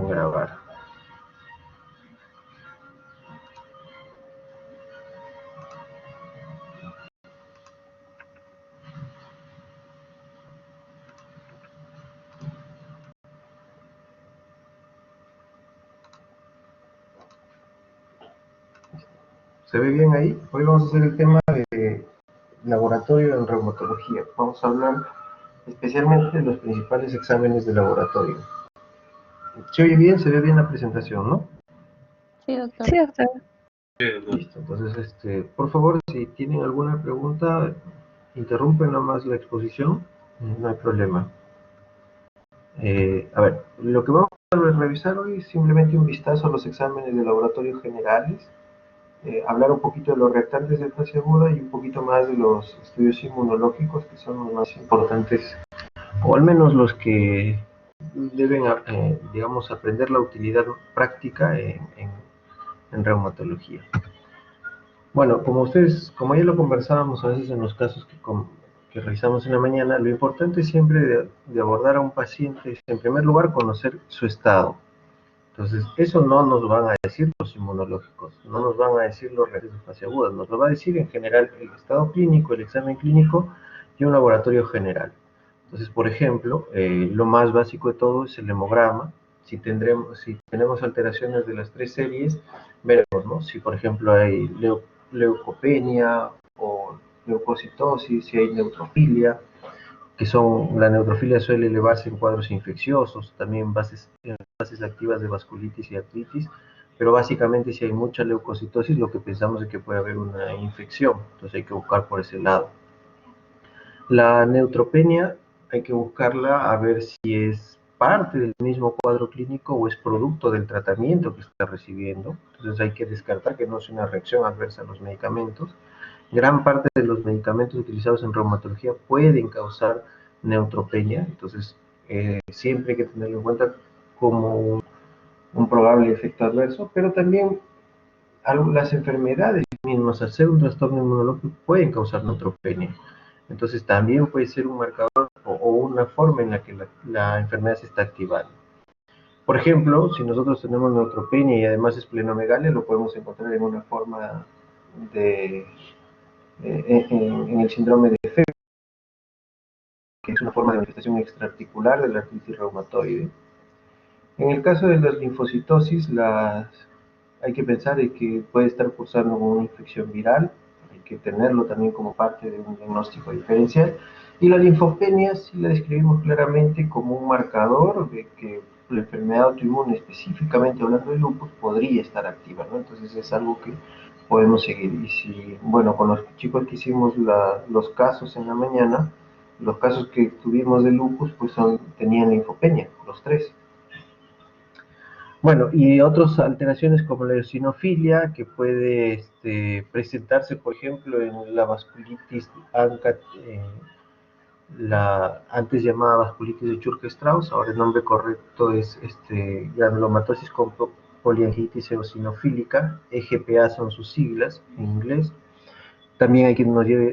Grabar. ¿Se ve bien ahí? Hoy vamos a hacer el tema de laboratorio en reumatología. Vamos a hablar especialmente de los principales exámenes de laboratorio. ¿Se oye bien? ¿Se ve bien la presentación, no? Sí, doctor. Sí, doctor. Listo. Entonces, por favor, si tienen alguna pregunta, interrumpen nomás la exposición, no hay problema. A ver, lo que vamos a revisar hoy es simplemente un vistazo a los exámenes de laboratorio generales, hablar un poquito de los reactantes de fase aguda y un poquito más de los estudios inmunológicos, que son los más importantes, o al menos los que deben, digamos, aprender la utilidad práctica en reumatología. Bueno, como ya lo conversábamos a veces en los casos que realizamos en la mañana, lo importante siempre de abordar a un paciente es, en primer lugar, conocer su estado. Entonces, eso no nos van a decir los inmunológicos, no nos van a decir los reactantes de fase aguda, nos lo va a decir en general el estado clínico, el examen clínico y un laboratorio general. Entonces, por ejemplo, lo más básico de todo es el hemograma. Si tenemos alteraciones de las tres series, veremos, ¿no? Si, por ejemplo, hay leucopenia o leucocitosis, si hay neutrofilia, la neutrofilia suele elevarse en cuadros infecciosos, también bases activas de vasculitis y artritis, pero básicamente si hay mucha leucocitosis, lo que pensamos es que puede haber una infección, entonces hay que buscar por ese lado. La neutropenia hay que buscarla a ver si es parte del mismo cuadro clínico o es producto del tratamiento que está recibiendo, entonces hay que descartar que no sea una reacción adversa a los medicamentos. Gran parte de los medicamentos utilizados en reumatología pueden causar neutropenia, entonces siempre hay que tenerlo en cuenta como un probable efecto adverso, pero también las enfermedades mismas, al ser un trastorno inmunológico, pueden causar neutropenia. Entonces también puede ser un marcador o una forma en la que la enfermedad se está activando. Por ejemplo, si nosotros tenemos neutropenia y además esplenomegalia, lo podemos encontrar en una forma en el síndrome de Febvre, que es una forma de manifestación extraarticular de la artritis reumatoide. En el caso de las linfocitosis, hay que pensar en que puede estar cursando con una infección viral, hay que tenerlo también como parte de un diagnóstico diferencial. Y la linfopenia sí la describimos claramente como un marcador de que la enfermedad autoinmune, específicamente hablando de lupus, podría estar activa, ¿no? Entonces es algo que podemos seguir. Y si, bueno, con los chicos que hicimos los casos en la mañana, los casos que tuvimos de lupus, pues tenían linfopenia, los tres. Bueno, y otras alteraciones como la eosinofilia, que puede presentarse, por ejemplo, en la vasculitis la antes llamada vasculitis de Churg-Strauss, ahora el nombre correcto es granulomatosis con poliangitis eosinofílica, EGPA son sus siglas en inglés. También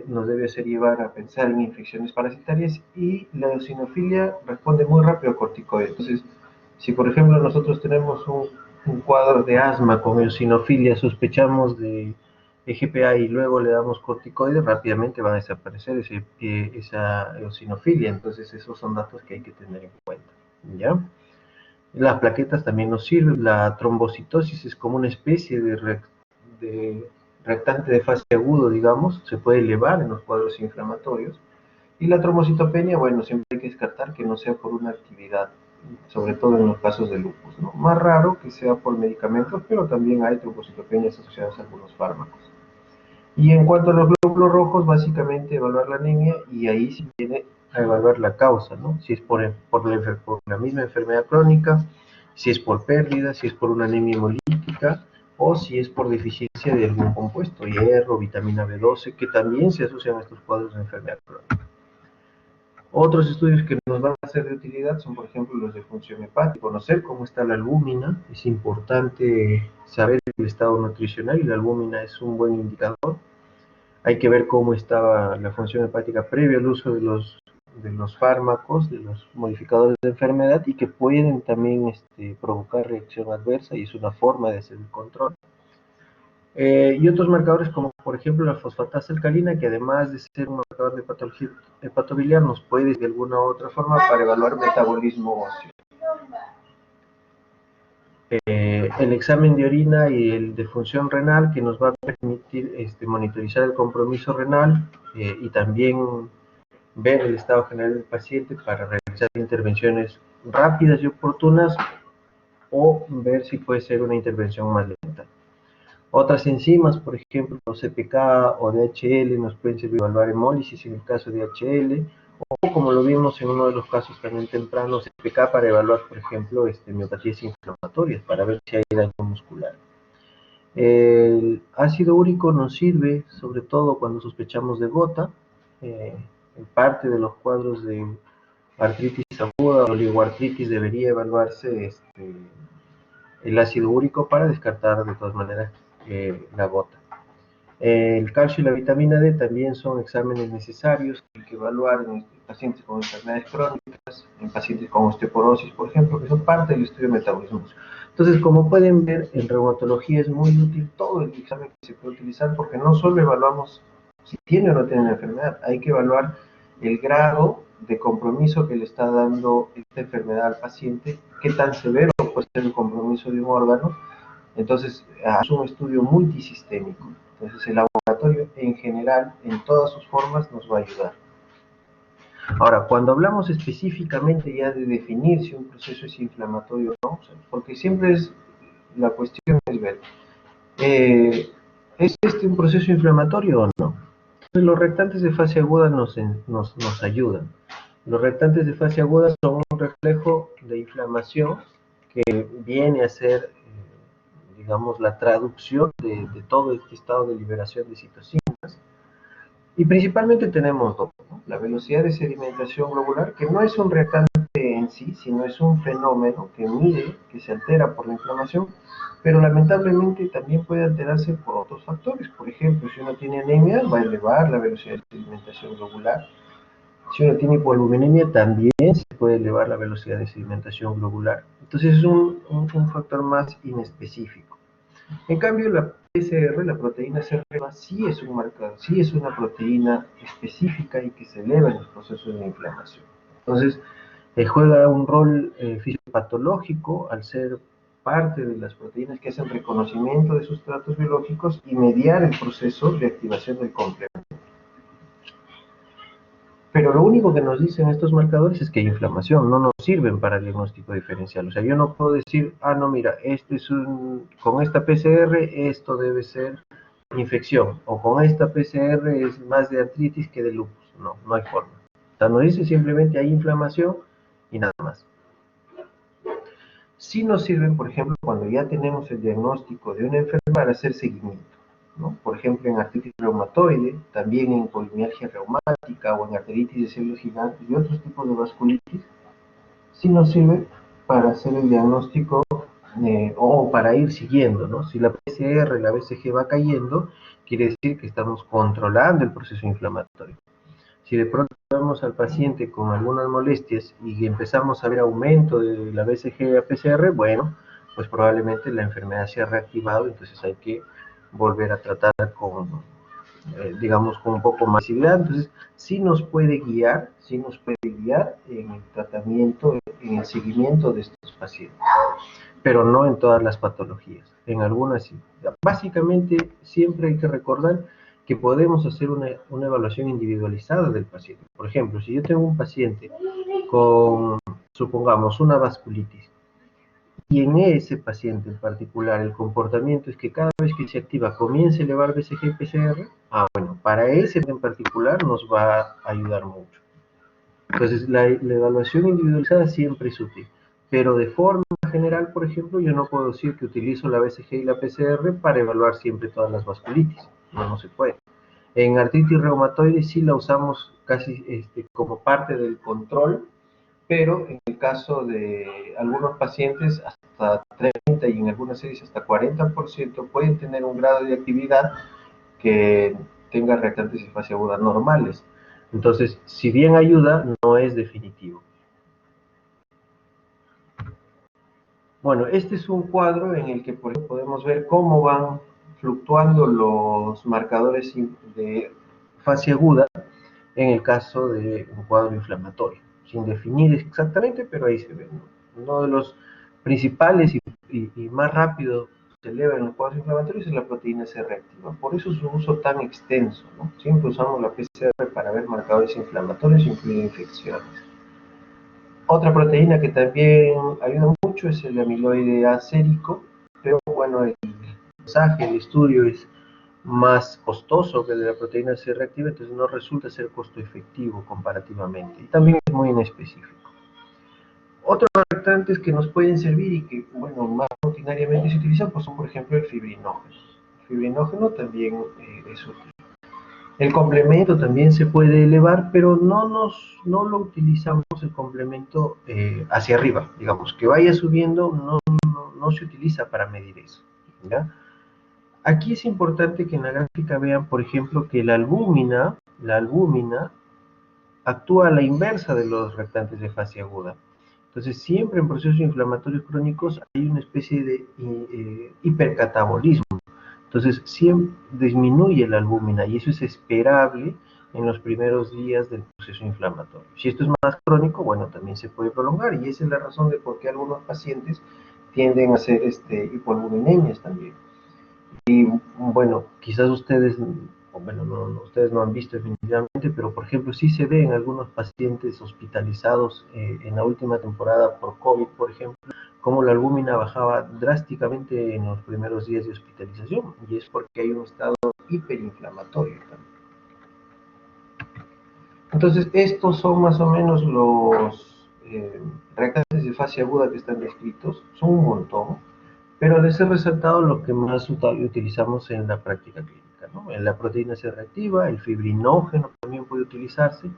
nos debe hacer llevar a pensar en infecciones parasitarias, y la eosinofilia responde muy rápido a corticoides. Entonces, si por ejemplo nosotros tenemos un cuadro de asma con eosinofilia, sospechamos de EGPA y luego le damos corticoides, rápidamente va a desaparecer esa eosinofilia. Entonces esos son datos que hay que tener en cuenta, ¿ya? Las plaquetas también nos sirven. La trombocitosis es como una especie de reactante de fase agudo, digamos, se puede elevar en los cuadros inflamatorios. Y la trombocitopenia, bueno, siempre hay que descartar que no sea por una actividad, sobre todo en los casos de lupus, ¿no? Más raro que sea por medicamentos, pero también hay trombocitopenias asociadas a algunos fármacos. Y en cuanto a los glóbulos rojos, básicamente evaluar la anemia, y ahí sí viene a evaluar la causa, ¿no? Si es por la misma enfermedad crónica, si es por pérdida, si es por una anemia hemolítica, o si es por deficiencia de algún compuesto, hierro, vitamina B12, que también se asocian a estos cuadros de enfermedad crónica. Otros estudios que nos van a ser de utilidad son, por ejemplo, los de función hepática. Conocer cómo está la albúmina, es importante saber el estado nutricional, y la albúmina es un buen indicador. Hay que ver cómo estaba la función hepática previo al uso de los los fármacos, de los modificadores de enfermedad y que pueden también provocar reacción adversa y es una forma de hacer el control. Y otros marcadores como por ejemplo la fosfatasa alcalina, que además de ser un marcador de patología hepatobiliar nos puede de alguna u otra forma para evaluar metabolismo óseo. El examen de orina y el de función renal, que nos va a permitir monitorizar el compromiso renal y también ver el estado general del paciente para realizar intervenciones rápidas y oportunas o ver si puede ser una intervención más lenta. Otras enzimas, por ejemplo, CPK o DHL, nos pueden servir para evaluar hemólisis en el caso de DHL, o como lo vimos en uno de los casos también tempranos, CPK para evaluar, por ejemplo, miopatías inflamatorias, para ver si hay daño muscular. El ácido úrico nos sirve sobre todo cuando sospechamos de gota, en parte de los cuadros de artritis aguda o oligoartritis debería evaluarse el ácido úrico para descartar de todas maneras la gota. El calcio y la vitamina D también son exámenes necesarios que hay que evaluar en pacientes con enfermedades crónicas, en pacientes con osteoporosis, por ejemplo, que son parte del estudio de metabolismo. Entonces, como pueden ver, en reumatología es muy útil todo el examen que se puede utilizar porque no solo evaluamos si tiene o no tiene la enfermedad, hay que evaluar el grado de compromiso que le está dando esta enfermedad al paciente, qué tan severo puede ser el compromiso de un órgano. Entonces, es un estudio multisistémico. Entonces, el laboratorio en general, en todas sus formas, nos va a ayudar. Ahora, cuando hablamos específicamente ya de definir si un proceso es inflamatorio o no, porque siempre es la cuestión es ver, ¿es este un proceso inflamatorio o no? Entonces, los reactantes de fase aguda nos ayudan. Los reactantes de fase aguda son un reflejo de inflamación que viene a ser, digamos, la traducción de todo este estado de liberación de citocinas. Y principalmente tenemos dos, ¿no? La velocidad de sedimentación globular, que no es un reactante en sí, sino es un fenómeno que mide, que se altera por la inflamación, pero lamentablemente también puede alterarse por otros factores. Por ejemplo, si uno tiene anemia, va a elevar la velocidad de sedimentación globular. Si uno tiene hipoaluminemia, también se puede elevar la velocidad de sedimentación globular. Entonces es un factor más inespecífico. En cambio, la PCR, la proteína C reactiva, sí es un marcador, sí es una proteína específica y que se eleva en los procesos de inflamación. Entonces, juega un rol fisiopatológico al ser parte de las proteínas que hacen reconocimiento de sustratos biológicos y mediar el proceso de activación del complemento. Pero lo único que nos dicen estos marcadores es que hay inflamación, no nos sirven para el diagnóstico diferencial. O sea, yo no puedo decir, no, mira, con esta PCR esto debe ser infección, o con esta PCR es más de artritis que de lupus. No, no hay forma. O sea, nos dice simplemente hay inflamación y nada más. Sí nos sirven, por ejemplo, cuando ya tenemos el diagnóstico de una enfermedad para hacer seguimiento, ¿no? Por ejemplo, en artritis reumatoide, también en polimialgia reumática o en arteritis de células gigantes y otros tipos de vasculitis, sí nos sirve para hacer el diagnóstico o para ir siguiendo, ¿no? Si la PCR, la BCG va cayendo, quiere decir que estamos controlando el proceso inflamatorio. Si de pronto vemos al paciente con algunas molestias y empezamos a ver aumento de la BCG a PCR, bueno, pues probablemente la enfermedad se ha reactivado, entonces hay que volver a tratar con, digamos, con un poco más de visibilidad. Entonces, sí nos puede guiar en el tratamiento, en el seguimiento de estos pacientes, pero no en todas las patologías, en algunas sí. Básicamente, siempre hay que recordar que podemos hacer una evaluación individualizada del paciente. Por ejemplo, si yo tengo un paciente con, supongamos, una vasculitis, y en ese paciente en particular el comportamiento es que cada vez que se activa comienza a elevar BCG y PCR, bueno, para ese en particular nos va a ayudar mucho. Entonces, la evaluación individualizada siempre es útil, pero de forma general, por ejemplo, yo no puedo decir que utilizo la BCG y la PCR para evaluar siempre todas las vasculitis. No se puede. En artritis reumatoide sí la usamos casi como parte del control, pero en el caso de algunos pacientes hasta 30 y en algunas series hasta 40% pueden tener un grado de actividad que tenga reactantes de fase aguda normales. Entonces, si bien ayuda, no es definitivo. Bueno, este es un cuadro en el que, por ejemplo, podemos ver cómo van fluctuando los marcadores de fase aguda en el caso de un cuadro inflamatorio, sin definir exactamente, pero ahí se ve, ¿no? Uno de los principales y más rápido se eleva en los cuadros inflamatorios es la proteína C reactiva. Por eso su uso tan extenso, ¿no? Siempre usamos la PCR para ver marcadores inflamatorios, incluidas infecciones. Otra proteína que también ayuda mucho es el amiloide A sérico, pero bueno, el mensaje, el estudio es más costoso que el de la proteína C reactiva, entonces no resulta ser costo efectivo comparativamente. Y también es muy inespecífico. Otros reactantes que nos pueden servir y que, bueno, más rutinariamente se utilizan, pues son, por ejemplo, el fibrinógeno. El fibrinógeno también es útil. El complemento también se puede elevar, pero no lo utilizamos el complemento hacia arriba, digamos, que vaya subiendo, no se utiliza para medir eso, ¿ya? Aquí es importante que en la gráfica vean, por ejemplo, que la albúmina actúa a la inversa de los reactantes de fase aguda. Entonces, siempre en procesos inflamatorios crónicos hay una especie de hipercatabolismo. Entonces, siempre disminuye la albúmina y eso es esperable en los primeros días del proceso inflamatorio. Si esto es más crónico, bueno, también se puede prolongar y esa es la razón de por qué algunos pacientes tienden a hacer hipoalbuminemias también. Y bueno, quizás ustedes, bueno, ustedes no han visto definitivamente, pero por ejemplo sí se ve en algunos pacientes hospitalizados en la última temporada por COVID, por ejemplo, cómo la albúmina bajaba drásticamente en los primeros días de hospitalización, y es porque hay un estado hiperinflamatorio también. Entonces, estos son más o menos los reactantes de fase aguda que están descritos, son un montón, pero les he resaltado lo que más utilizamos en la práctica clínica, ¿no? En la proteína C reactiva, el fibrinógeno también puede utilizarse.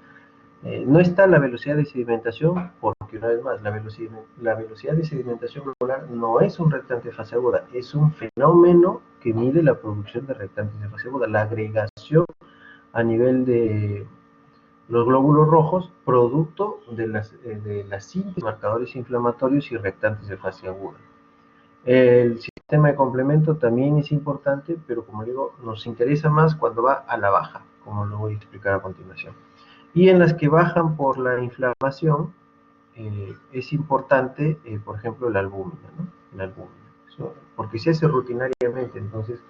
No está la velocidad de sedimentación, porque una vez más, la velocidad de sedimentación globular no es un reactante de fase aguda, es un fenómeno que mide la producción de reactantes de fase aguda, la agregación a nivel de los glóbulos rojos, producto de la síntesis de marcadores inflamatorios y reactantes de fase aguda. El sistema de complemento también es importante, pero como digo, nos interesa más cuando va a la baja, como lo voy a explicar a continuación. Y en las que bajan por la inflamación, es importante, por ejemplo, la albúmina, ¿no? La albúmina. Porque se hace rutinariamente, entonces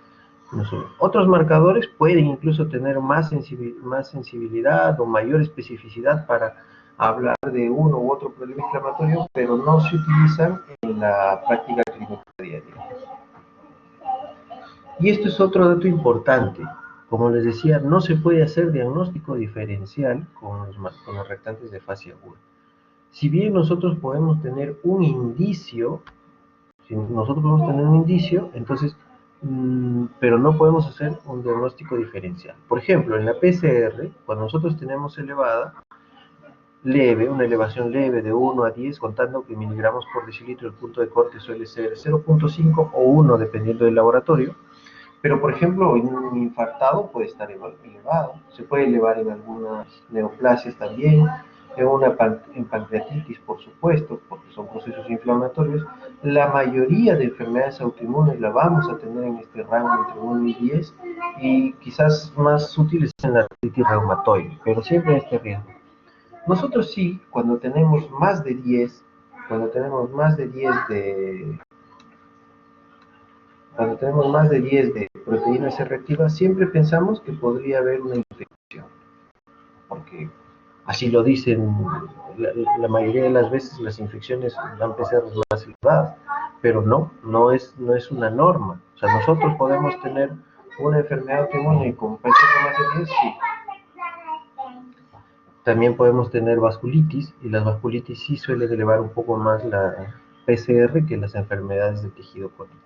no solo. Otros marcadores pueden incluso tener más sensibilidad o mayor especificidad para hablar de uno u otro problema inflamatorio, pero no se utilizan en la práctica clínica diaria. Y esto es otro dato importante. Como les decía, no se puede hacer diagnóstico diferencial con los reactantes de fase aguda. Si bien nosotros podemos tener un indicio, entonces, pero no podemos hacer un diagnóstico diferencial. Por ejemplo, en la PCR, cuando nosotros tenemos una elevación leve de 1 a 10, contando que miligramos por decilitro, el punto de corte suele ser 0.5 o 1, dependiendo del laboratorio. Pero, por ejemplo, en un infartado puede estar elevado, se puede elevar en algunas neoplasias también, en pancreatitis, por supuesto, porque son procesos inflamatorios. La mayoría de enfermedades autoinmunes la vamos a tener en este rango entre 1 y 10, y quizás más útiles en la artritis reumatoide, pero siempre este riesgo. Nosotros sí, cuando tenemos más de 10 de proteína C reactiva, siempre pensamos que podría haber una infección, porque así lo dicen la mayoría de las veces. Las infecciones dan PCRs más elevadas, pero no es una norma. O sea, nosotros podemos tener una enfermedad autoinmune con PCR más de 10, sí. También podemos tener vasculitis, y las vasculitis sí suelen elevar un poco más la PCR que las enfermedades de tejido conectivo.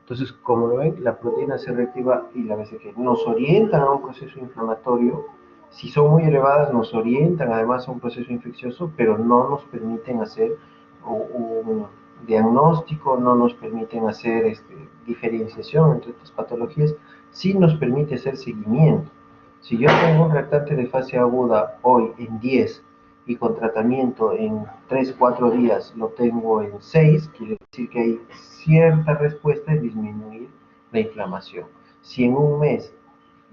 Entonces, como lo ven, la proteína C reactiva y la BCG nos orientan a un proceso inflamatorio. Si son muy elevadas, nos orientan además a un proceso infeccioso, pero no nos permiten hacer un diagnóstico, no nos permiten hacer diferenciación entre estas patologías. Sí nos permite hacer seguimiento. Si yo tengo un reactante de fase aguda hoy en 10 y con tratamiento en 3, 4 días lo tengo en 6, quiere decir que hay cierta respuesta en disminuir la inflamación. Si en un mes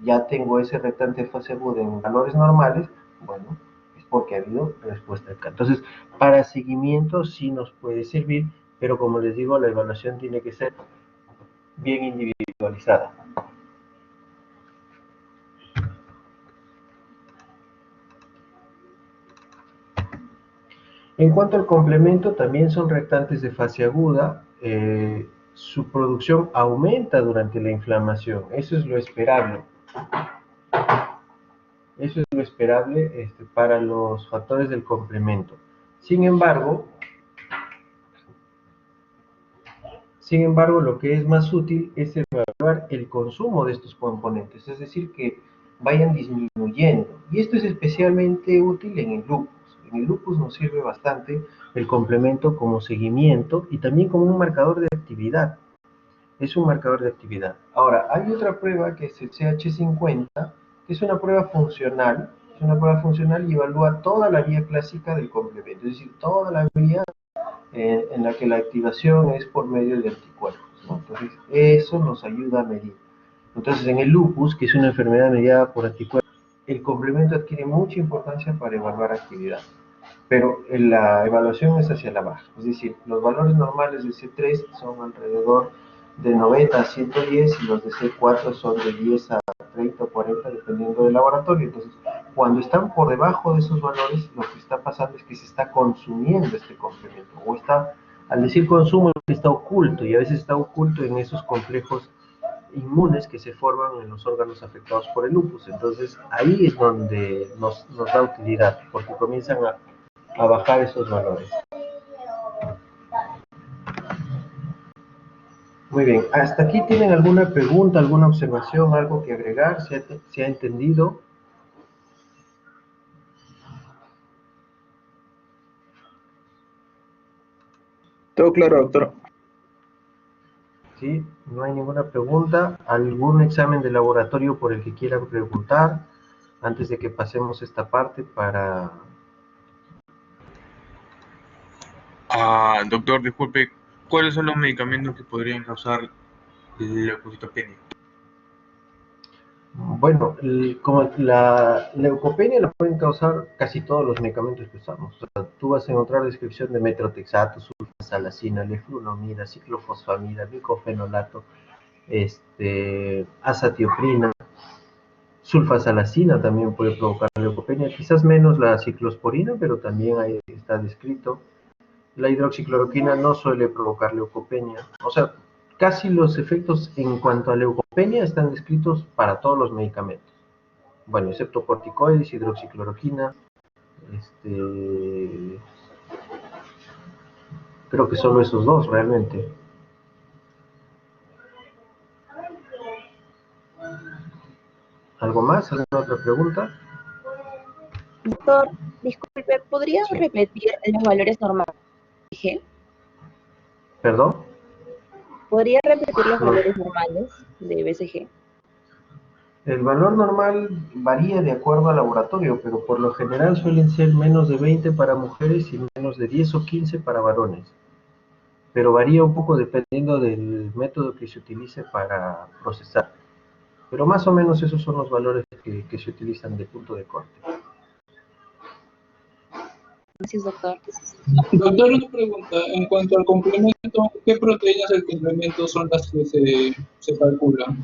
ya tengo ese reactante de fase aguda en valores normales, bueno, es porque ha habido respuesta acá. Entonces, para seguimiento sí nos puede servir, pero como les digo, la evaluación tiene que ser bien individualizada. En cuanto al complemento, también son reactantes de fase aguda. Su producción aumenta durante la inflamación. Eso es lo esperable. Eso es lo esperable para los factores del complemento. Sin embargo, lo que es más útil es evaluar el consumo de estos componentes, es decir, que vayan disminuyendo. Y esto es especialmente útil en el lupus. En el lupus nos sirve bastante el complemento como seguimiento y también como un marcador de actividad. Es un marcador de actividad. Ahora, hay otra prueba que es el CH50, que es una prueba funcional. Es una prueba funcional y evalúa toda la vía clásica del complemento, es decir, toda la vía en la que la activación es por medio de anticuerpos, ¿no? Entonces, eso nos ayuda a medir. Entonces, en el lupus, que es una enfermedad mediada por anticuerpos, el complemento adquiere mucha importancia para evaluar actividad, pero la evaluación es hacia la baja, es decir, los valores normales de C3 son alrededor de 90 a 110 y los de C4 son de 10 a 30 o 40 dependiendo del laboratorio. Entonces, cuando están por debajo de esos valores, lo que está pasando es que se está consumiendo este complemento, o está, al decir consumo, está oculto, y a veces está oculto en esos complejos inmunes que se forman en los órganos afectados por el lupus. Entonces, ahí es donde nos da utilidad, porque comienzan a bajar esos valores. Muy bien, ¿hasta aquí tienen alguna pregunta, alguna observación, algo que agregar? ¿Se ha entendido? Todo claro, doctor. ¿Sí? ¿No hay ninguna pregunta? ¿Algún examen de laboratorio por el que quieran preguntar antes de que pasemos esta parte para... Doctor, disculpe, ¿cuáles son los medicamentos que podrían causar leucocitopenia? Bueno, como la leucopenia la pueden causar casi todos los medicamentos que usamos. O sea, tú vas a encontrar descripción de metrotexato, sulfasalacina, leflunomida, ciclofosfamida, bicofenolato, azatioprina, sulfasalacina también puede provocar leucopenia, quizás menos la ciclosporina, pero también ahí está descrito. La hidroxicloroquina no suele provocar leucopenia. O sea, casi los efectos en cuanto a leucopenia están descritos para todos los medicamentos. Bueno, excepto corticoides, hidroxicloroquina, creo que solo esos dos realmente. ¿Algo más? ¿Alguna otra pregunta? Doctor, disculpe, ¿podría Sí. repetir los valores normales de BCG? ¿Perdón? ¿Podría repetir los No. valores normales de BCG? El valor normal varía de acuerdo al laboratorio, pero por lo general suelen ser menos de 20 para mujeres y menos de 10 o 15 para varones. Pero varía un poco dependiendo del método que se utilice para procesar. Pero más o menos esos son los valores que se utilizan de punto de corte. Gracias, doctor. Doctor, una pregunta. En cuanto al complemento, ¿qué proteínas del complemento son las que se calculan?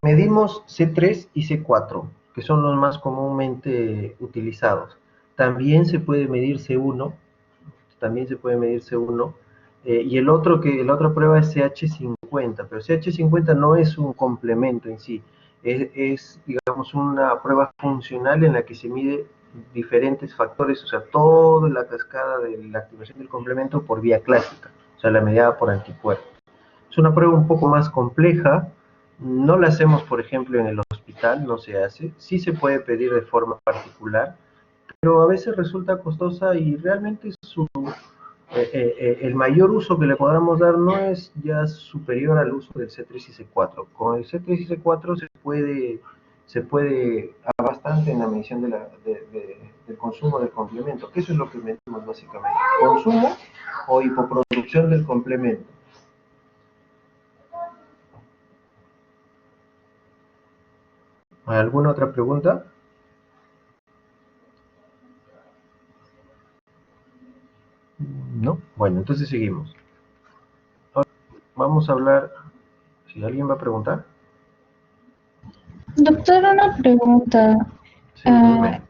Medimos C3 y C4, que son los más comúnmente utilizados. También se puede medir C1, y la otra prueba es CH50, pero CH50 no es un complemento en sí, digamos una prueba funcional en la que se mide diferentes factores, o sea, toda la cascada de la activación del complemento por vía clásica, o sea, la medida por anticuerpos. Es una prueba un poco más compleja, no la hacemos, por ejemplo, en el hospital, no se hace, sí se puede pedir de forma particular, pero a veces resulta costosa y realmente el mayor uso que le podamos dar no es ya superior al uso del C3 y C4. Con el C3 y C4 se puede hablar bastante en la medición del consumo del complemento, que eso es lo que medimos básicamente, consumo o hipoproducción del complemento. ¿Alguna otra pregunta? ¿No? Bueno, entonces seguimos. Ahora vamos a hablar, si alguien va a preguntar. Doctor, una pregunta. Sí, dime.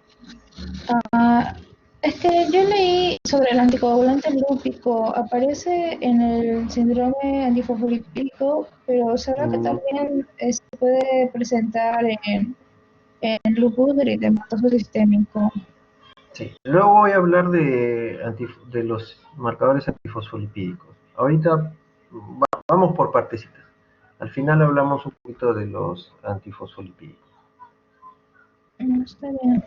Es que yo leí sobre el anticoagulante lúpico, aparece en el síndrome antifosfolipídico, pero ¿será que también se puede presentar en lupus eritematoso sistémico? Sí, luego voy a hablar de los marcadores antifosfolipídicos. Ahorita vamos por partecitas. Al final hablamos un poquito de los antifosfolipídicos. Está bien.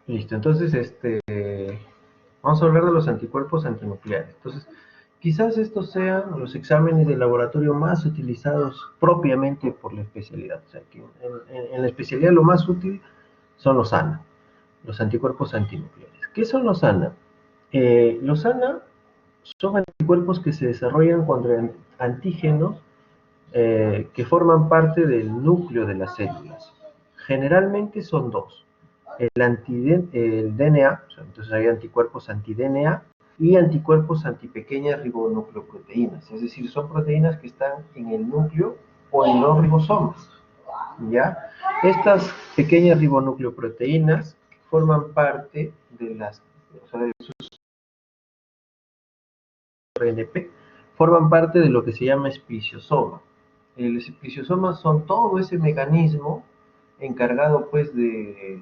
Listo, entonces vamos a hablar de los anticuerpos antinucleares. Entonces, quizás estos sean los exámenes de laboratorio más utilizados propiamente por la especialidad. O sea, que en la especialidad lo más útil son los ANA, los anticuerpos antinucleares. ¿Qué son los ANA? Los ANA son anticuerpos que se desarrollan contra antígenos que forman parte del núcleo de las células. Generalmente son dos. El DNA, o sea, entonces hay anticuerpos anti-DNA y anticuerpos antipequeñas ribonucleoproteínas, es decir, son proteínas que están en el núcleo o en los ribosomas, ¿ya? Estas pequeñas ribonucleoproteínas forman parte de las, o sea, de sus RNP, forman parte de lo que se llama espiciosoma. El espiciosoma son todo ese mecanismo encargado pues de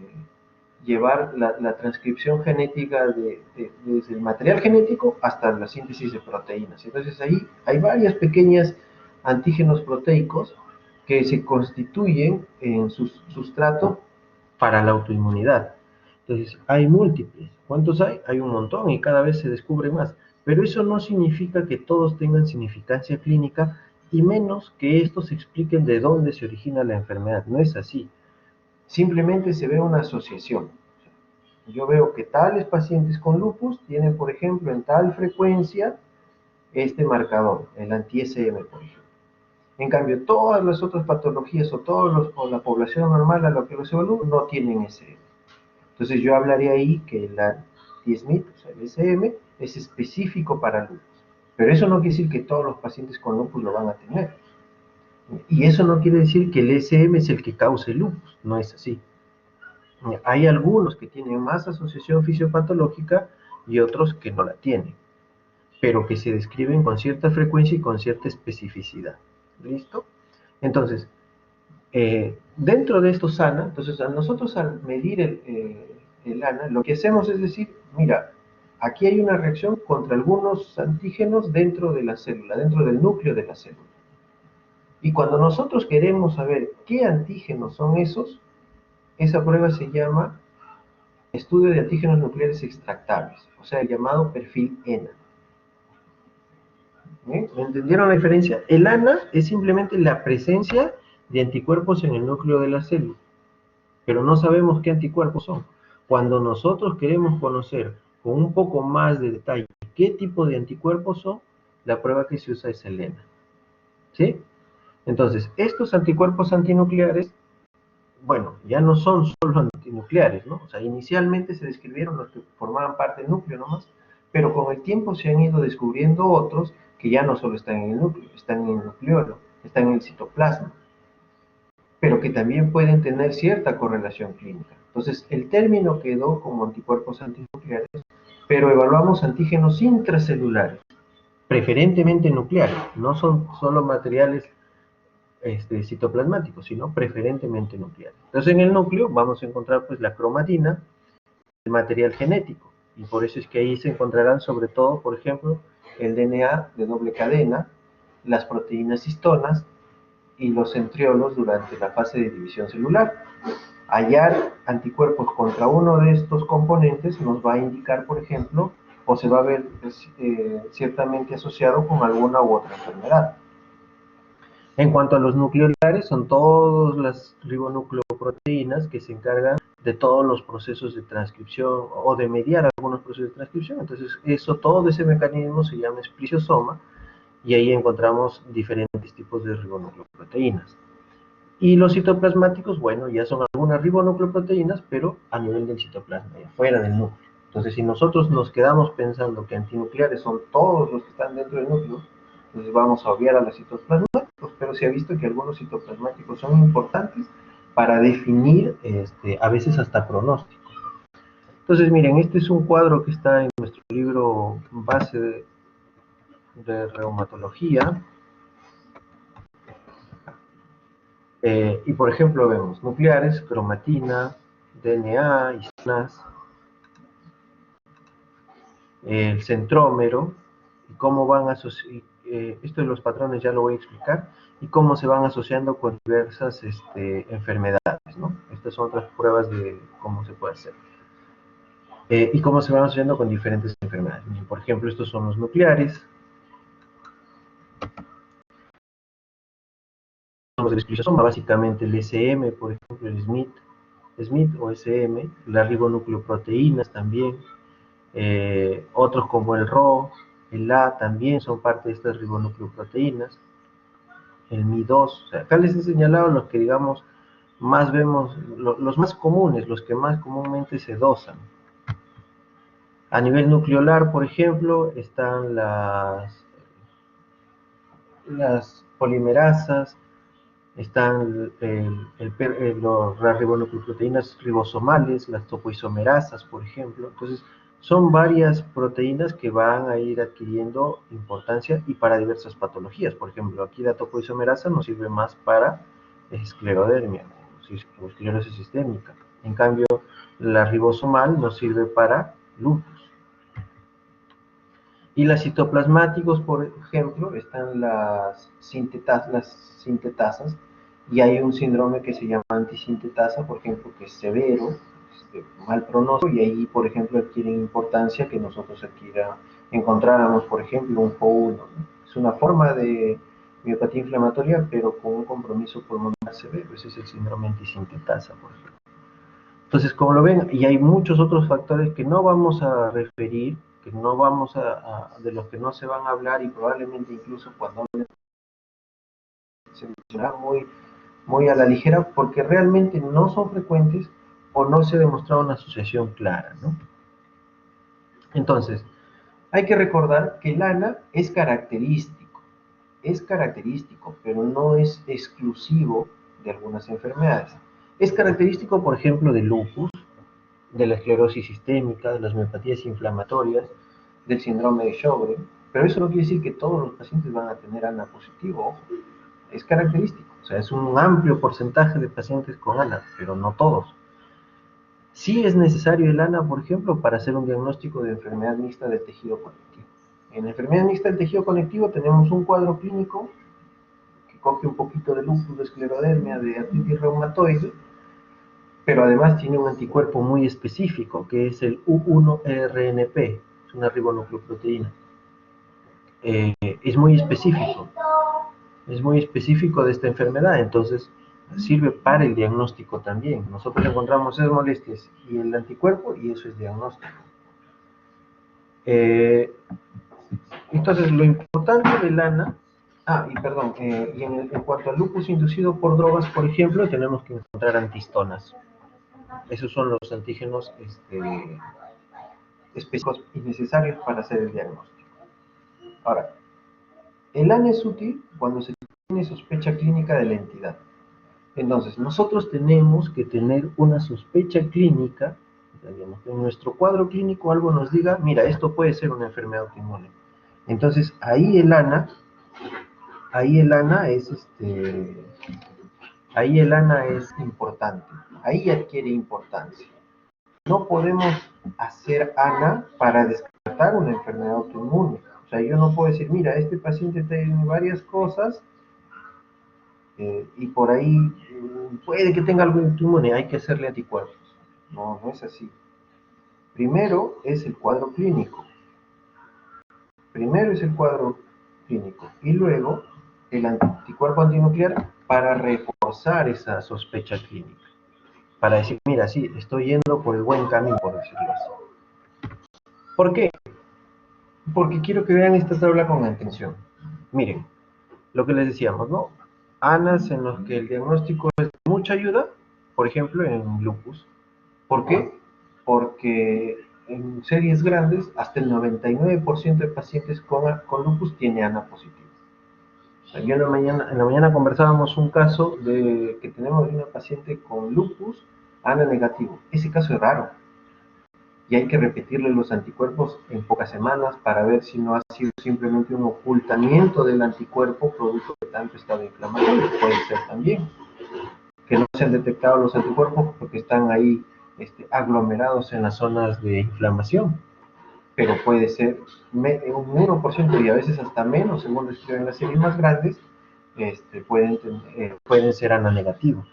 llevar la transcripción genética desde el material genético hasta la síntesis de proteínas. Entonces ahí hay varias pequeñas antígenos proteicos que se constituyen en su sustrato para la autoinmunidad. Entonces hay múltiples. ¿Cuántos hay? Hay un montón y cada vez se descubre más. Pero eso no significa que todos tengan significancia clínica y menos que estos expliquen de dónde se origina la enfermedad. No es así. Simplemente se ve una asociación. Yo veo que tales pacientes con lupus tienen, por ejemplo, en tal frecuencia este marcador, el anti-SM, por ejemplo. En cambio, todas las otras patologías o la población normal a la que los evalúo no tienen SM. Entonces yo hablaría ahí que el anti-SMIT, o sea, el SM, es específico para lupus. Pero eso no quiere decir que todos los pacientes con lupus lo van a tener. Y eso no quiere decir que el SM es el que cause lupus, no es así. Hay algunos que tienen más asociación fisiopatológica y otros que no la tienen, pero que se describen con cierta frecuencia y con cierta especificidad. ¿Listo? Entonces, dentro de estos ANA, entonces a nosotros al medir el ANA, lo que hacemos es decir, mira, aquí hay una reacción contra algunos antígenos dentro de la célula, dentro del núcleo de la célula. Y cuando nosotros queremos saber qué antígenos son esos, esa prueba se llama estudio de antígenos nucleares extractables, o sea, el llamado perfil ENA. ¿Me entendieron la diferencia? El ANA es simplemente la presencia de anticuerpos en el núcleo de la célula, pero no sabemos qué anticuerpos son. Cuando nosotros queremos conocer con un poco más de detalle qué tipo de anticuerpos son, la prueba que se usa es el ENA. ¿Sí? Entonces, estos anticuerpos antinucleares, bueno, ya no son solo antinucleares, ¿no? O sea, inicialmente se describieron los que formaban parte del núcleo nomás, pero con el tiempo se han ido descubriendo otros que ya no solo están en el núcleo, están en el nucleolo, están en el citoplasma, pero que también pueden tener cierta correlación clínica. Entonces, el término quedó como anticuerpos antinucleares, pero evaluamos antígenos intracelulares, preferentemente nucleares, no son solo materiales citoplasmáticos, sino preferentemente nucleares. Entonces en el núcleo vamos a encontrar pues la cromatina, el material genético, y por eso es que ahí se encontrarán sobre todo, por ejemplo, el DNA de doble cadena, las proteínas histonas y los centriolos durante la fase de división celular. Hallar anticuerpos contra uno de estos componentes nos va a indicar, por ejemplo, o se va a ver ciertamente asociado con alguna u otra enfermedad. En cuanto a los nucleolares, son todas las ribonucleoproteínas que se encargan de todos los procesos de transcripción o de mediar algunos procesos de transcripción. Entonces, todo ese mecanismo se llama espliciosoma y ahí encontramos diferentes tipos de ribonucleoproteínas. Y los citoplasmáticos, bueno, ya son algunas ribonucleoproteínas, pero a nivel del citoplasma, fuera del núcleo. Entonces, si nosotros nos quedamos pensando que antinucleares son todos los que están dentro del núcleo, entonces vamos a obviar a los citoplasmáticos, pero se ha visto que algunos citoplasmáticos son importantes para definir, a veces hasta pronósticos. Entonces, miren, este es un cuadro que está en nuestro libro base de reumatología. Y por ejemplo vemos nucleares, cromatina, DNA, histonas, el centrómero, y cómo van asociando, esto de los patrones ya lo voy a explicar, y cómo se van asociando con diversas enfermedades, ¿no? Estas son otras pruebas de cómo se puede hacer. Y cómo se van asociando con diferentes enfermedades. Por ejemplo, estos son los nucleares. El esclerosoma, básicamente el SM, por ejemplo, el Smith o SM, las ribonucleoproteínas también, otros como el RO, el A también son parte de estas ribonucleoproteínas, el Mi2, o sea, acá les he señalado los que digamos más vemos, los más comunes, los que más comúnmente se dosan. A nivel nucleolar, por ejemplo, están las polimerasas, están las ribonucleoproteínas ribosomales, las topoisomerasas, por ejemplo. Entonces, son varias proteínas que van a ir adquiriendo importancia y para diversas patologías. Por ejemplo, aquí la topoisomerasa nos sirve más para esclerodermia o esclerosis sistémica. En cambio, la ribosomal nos sirve para lupus. Y las citoplasmáticos, por ejemplo, están las sintetasas, y hay un síndrome que se llama antisintetasa, por ejemplo, que es severo, mal pronóstico, y ahí, por ejemplo, adquieren importancia que nosotros encontráramos, por ejemplo, un FO1, ¿no? Es una forma de miopatía inflamatoria, pero con un compromiso pulmonar severo. Ese es el síndrome antisintetasa, por ejemplo. Entonces, como lo ven, y hay muchos otros factores que no vamos a referir, que no vamos de los que no se van a hablar, y probablemente incluso cuando se mencionará muy a la ligera, porque realmente no son frecuentes o no se ha demostrado una asociación clara, ¿no? Entonces, hay que recordar que el ANA es característico, pero no es exclusivo de algunas enfermedades. Es característico, por ejemplo, del lupus, de la esclerosis sistémica, de las miopatías inflamatorias, del síndrome de Sjögren, pero eso no quiere decir que todos los pacientes van a tener ANA positivo, ojo. Es característico, o sea, es un amplio porcentaje de pacientes con ANA, pero no todos. Sí es necesario el ANA, por ejemplo, para hacer un diagnóstico de enfermedad mixta del tejido conectivo. En la enfermedad mixta del tejido conectivo tenemos un cuadro clínico que coge un poquito de lupus, de esclerodermia, de artritis reumatoide, pero además tiene un anticuerpo muy específico, que es el U1-RNP, es una ribonucleoproteína. Es muy específico de esta enfermedad, entonces sirve para el diagnóstico también. Nosotros encontramos esas molestias y el anticuerpo, y eso es diagnóstico. Entonces, lo importante del ANA, y en cuanto al lupus inducido por drogas, por ejemplo, tenemos que encontrar antihistonas. Esos son los antígenos específicos y necesarios para hacer el diagnóstico. Ahora, el ANA es útil cuando se tiene sospecha clínica de la entidad. Entonces, nosotros tenemos que tener una sospecha clínica, digamos, que en nuestro cuadro clínico algo nos diga, mira, esto puede ser una enfermedad autoinmune. Entonces, ahí el ANA es importante, ahí adquiere importancia. No podemos hacer ANA para descartar una enfermedad autoinmune. O sea, yo no puedo decir, mira, este paciente tiene varias cosas, y por ahí puede que tenga algo autoinmune, hay que hacerle anticuerpos. No es así. Primero es el cuadro clínico. Primero es el cuadro clínico y luego el anticuerpo antinuclear para reforzar esa sospecha clínica. Para decir, mira, sí, estoy yendo por el buen camino, por decirlo así. ¿Por qué? Porque quiero que vean esta tabla con atención. Miren, lo que les decíamos, ¿no? ANAs en los que el diagnóstico es de mucha ayuda, por ejemplo, en lupus. ¿Por qué? Porque en series grandes, hasta el 99% de pacientes con lupus tiene ANA positivo. Yo en la mañana conversábamos un caso que tenemos de una paciente con lupus, ANA negativo. Ese caso es raro. Y hay que repetirle los anticuerpos en pocas semanas para ver si no ha sido simplemente un ocultamiento del anticuerpo producto de tanto estado inflamatorio. Puede ser también que no se han detectado los anticuerpos porque están ahí aglomerados en las zonas de inflamación. Pero puede ser un 1% y a veces hasta menos, según describen las series más grandes, pueden ser ANA negativos.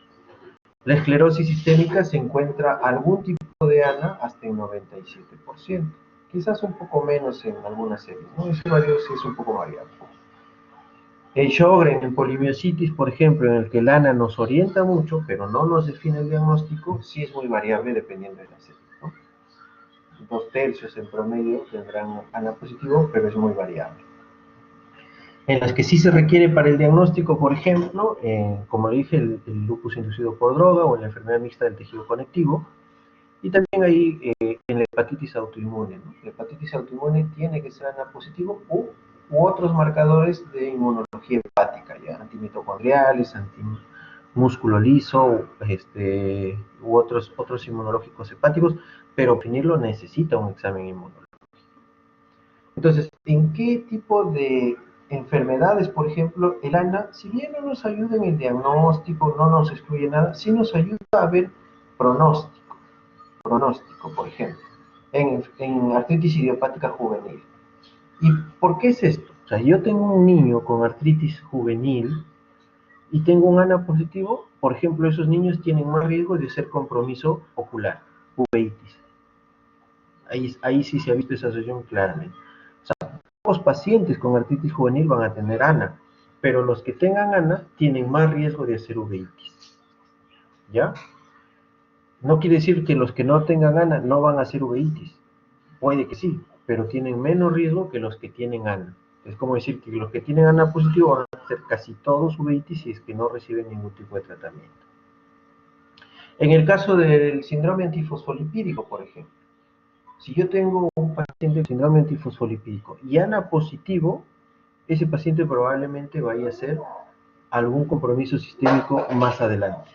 La esclerosis sistémica se encuentra algún tipo de ANA hasta en 97%, quizás un poco menos en algunas series, ¿no? Ese valor sí es un poco variable. El Sjögren en polimiositis, por ejemplo, en el que el ANA nos orienta mucho, pero no nos define el diagnóstico, sí es muy variable dependiendo de la serie, ¿no? 2/3 en promedio tendrán ANA positivo, pero es muy variable. En las que sí se requiere para el diagnóstico, por ejemplo, como le dije, el lupus inducido por droga o en la enfermedad mixta del tejido conectivo, y también ahí en la hepatitis autoinmune, ¿no? La hepatitis autoinmune tiene que ser ANA positivo u otros marcadores de inmunología hepática, ya antimitocondriales, antimúsculo liso, u otros inmunológicos hepáticos, pero definirlo necesita un examen inmunológico. Entonces, ¿en qué tipo de enfermedades, por ejemplo, el ANA, si bien no nos ayuda en el diagnóstico, no nos excluye nada, sí nos ayuda a ver pronóstico, por ejemplo, en artritis idiopática juvenil? ¿Y por qué es esto? O sea, yo tengo un niño con artritis juvenil y tengo un ANA positivo, por ejemplo, esos niños tienen más riesgo de hacer compromiso ocular, uveitis. Ahí sí se ha visto esa asociación claramente. Los pacientes con artritis juvenil van a tener ANA, pero los que tengan ANA tienen más riesgo de hacer uveitis. ¿Ya? No quiere decir que los que no tengan ANA no van a hacer uveitis. Puede que sí, pero tienen menos riesgo que los que tienen ANA. Es como decir que los que tienen ANA positivo van a hacer casi todos uveitis si es que no reciben ningún tipo de tratamiento. En el caso del síndrome antifosfolipídico, por ejemplo, si yo tengo un paciente con síndrome antifosfolipídico y ANA positivo, ese paciente probablemente vaya a hacer algún compromiso sistémico más adelante,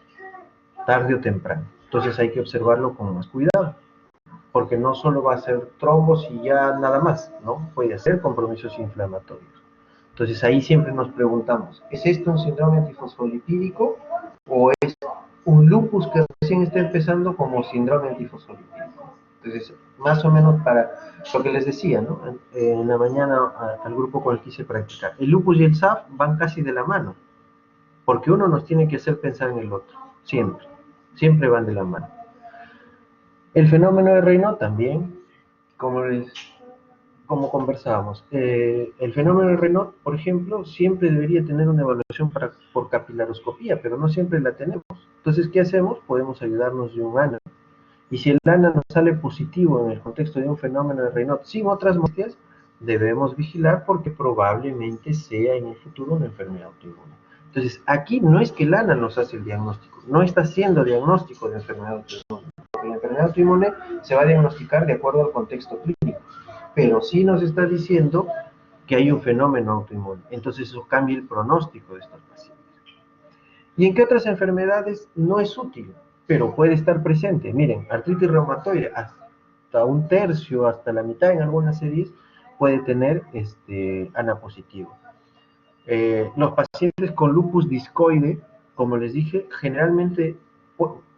tarde o temprano. Entonces hay que observarlo con más cuidado, porque no solo va a ser trombos y ya nada más, ¿no? Puede hacer compromisos inflamatorios. Entonces ahí siempre nos preguntamos, ¿es esto un síndrome antifosfolipídico o es un lupus que recién está empezando como síndrome antifosfolipídico? Entonces, más o menos para lo que les decía, ¿no? En la mañana al grupo con el que hice practicar. El lupus y el SAF van casi de la mano, porque uno nos tiene que hacer pensar en el otro, siempre van de la mano. El fenómeno de Raynaud también, como conversábamos, el fenómeno de Raynaud, por ejemplo, siempre debería tener una evaluación por capilaroscopía, pero no siempre la tenemos. Entonces, ¿qué hacemos? Podemos ayudarnos de un ANA. Y si el ANA nos sale positivo en el contexto de un fenómeno de Raynaud sin otras molestias, debemos vigilar porque probablemente sea en el futuro una enfermedad autoinmune. Entonces, aquí no es que el ANA nos hace el diagnóstico, no está haciendo diagnóstico de enfermedad autoinmune, porque la enfermedad autoinmune se va a diagnosticar de acuerdo al contexto clínico, pero sí nos está diciendo que hay un fenómeno autoinmune, entonces eso cambia el pronóstico de estos pacientes. ¿Y en qué otras enfermedades no es útil, pero puede estar presente? Miren, artritis reumatoide, hasta 1/3, hasta la mitad en algunas series, puede tener ANA positivo. Los pacientes con lupus discoide, como les dije, generalmente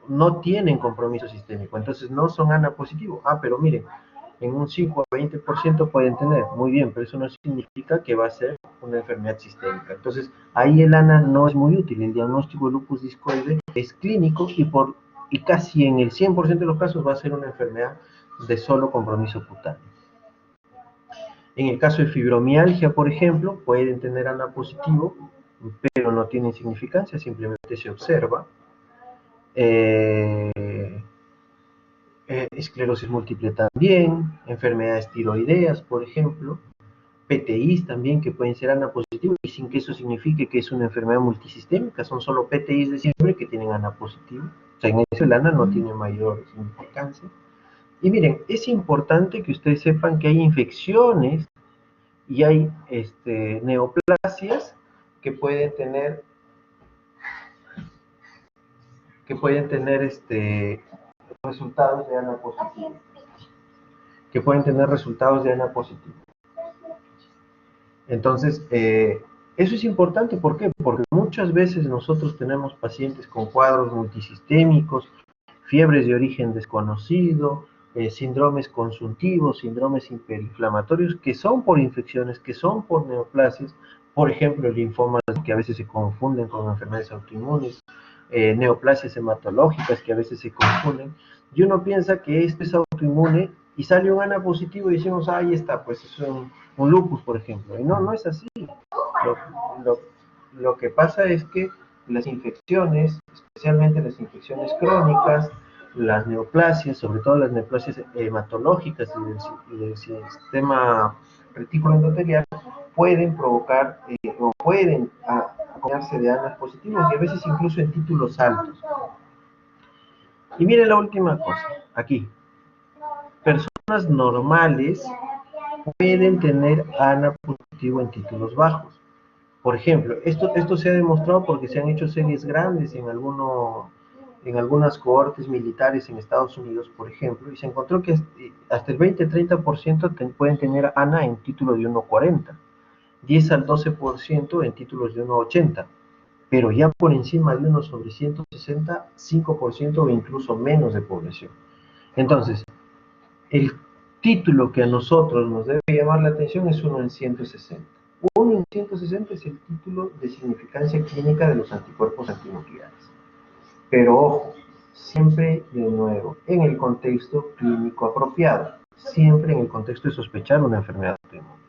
no tienen compromiso sistémico, entonces no son ANA positivo. Pero miren, en un 5 a 20% pueden tener, muy bien, pero eso no significa que va a ser una enfermedad sistémica. Entonces, ahí el ANA no es muy útil. El diagnóstico de lupus discoide es clínico y casi en el 100% de los casos va a ser una enfermedad de solo compromiso cutáneo. En el caso de fibromialgia, por ejemplo, pueden tener ANA positivo, pero no tienen significancia, simplemente se observa. Esclerosis múltiple también, enfermedades tiroideas, por ejemplo, PTIs también que pueden ser ANA positivo y sin que eso signifique que es una enfermedad multisistémica, son solo PTIs de siempre que tienen ANA positivo. O sea, en eso el ANA no tiene mayor significancia. Y miren, es importante que ustedes sepan que hay infecciones y hay neoplasias que pueden tener resultados de ANA positivo. Entonces, eso es importante, ¿por qué? Porque muchas veces nosotros tenemos pacientes con cuadros multisistémicos, fiebres de origen desconocido, síndromes consuntivos, síndromes hiperinflamatorios, que son por infecciones, que son por neoplasias, por ejemplo, linfomas que a veces se confunden con enfermedades autoinmunes, neoplasias hematológicas que a veces se confunden, y uno piensa que esto es autoinmune y sale un ANA positivo y decimos, ahí está, pues es un lupus, por ejemplo, y no es así. Lo que pasa es que las infecciones, especialmente las infecciones crónicas, las neoplasias, sobre todo las neoplasias hematológicas y del sistema retículo endotelial, pueden provocar o pueden acompañarse de ANAs positivos y a veces incluso en títulos altos. Y miren la última cosa, aquí. Personas normales pueden tener ANA positivo en títulos bajos. Por ejemplo, esto se ha demostrado porque se han hecho series grandes en algunas cohortes militares en Estados Unidos, por ejemplo, y se encontró que hasta el 20-30% pueden tener ANA en título de 1.40, 10 al 12% en títulos de 1.80, pero ya por encima de 1 sobre 160, 5% o incluso menos de población. Entonces, el título que a nosotros nos debe llamar la atención es 1 en 160. 1 en 160 es el título de significancia clínica de los anticuerpos antinucleares. Pero ojo, siempre de nuevo, en el contexto clínico apropiado, siempre en el contexto de sospechar una enfermedad autoinmune.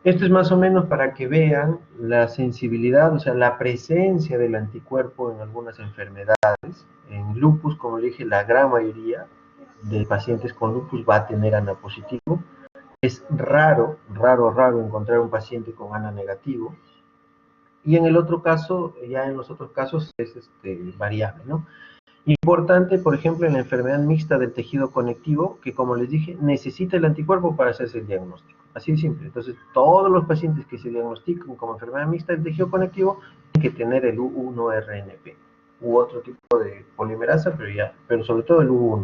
Esto es más o menos para que vean la sensibilidad, o sea, la presencia del anticuerpo en algunas enfermedades. En lupus, como le dije, la gran mayoría de pacientes con lupus va a tener ANA positivo. Es raro encontrar un paciente con ANA negativo. Y en el otro caso, ya en los otros casos es variable, ¿no? Importante, por ejemplo, en la enfermedad mixta del tejido conectivo, que como les dije, necesita el anticuerpo para hacerse el diagnóstico. Así de simple. Entonces, todos los pacientes que se diagnostican como enfermedad mixta del tejido conectivo tienen que tener el U1-RNP u otro tipo de polimerasa, pero sobre todo el U1.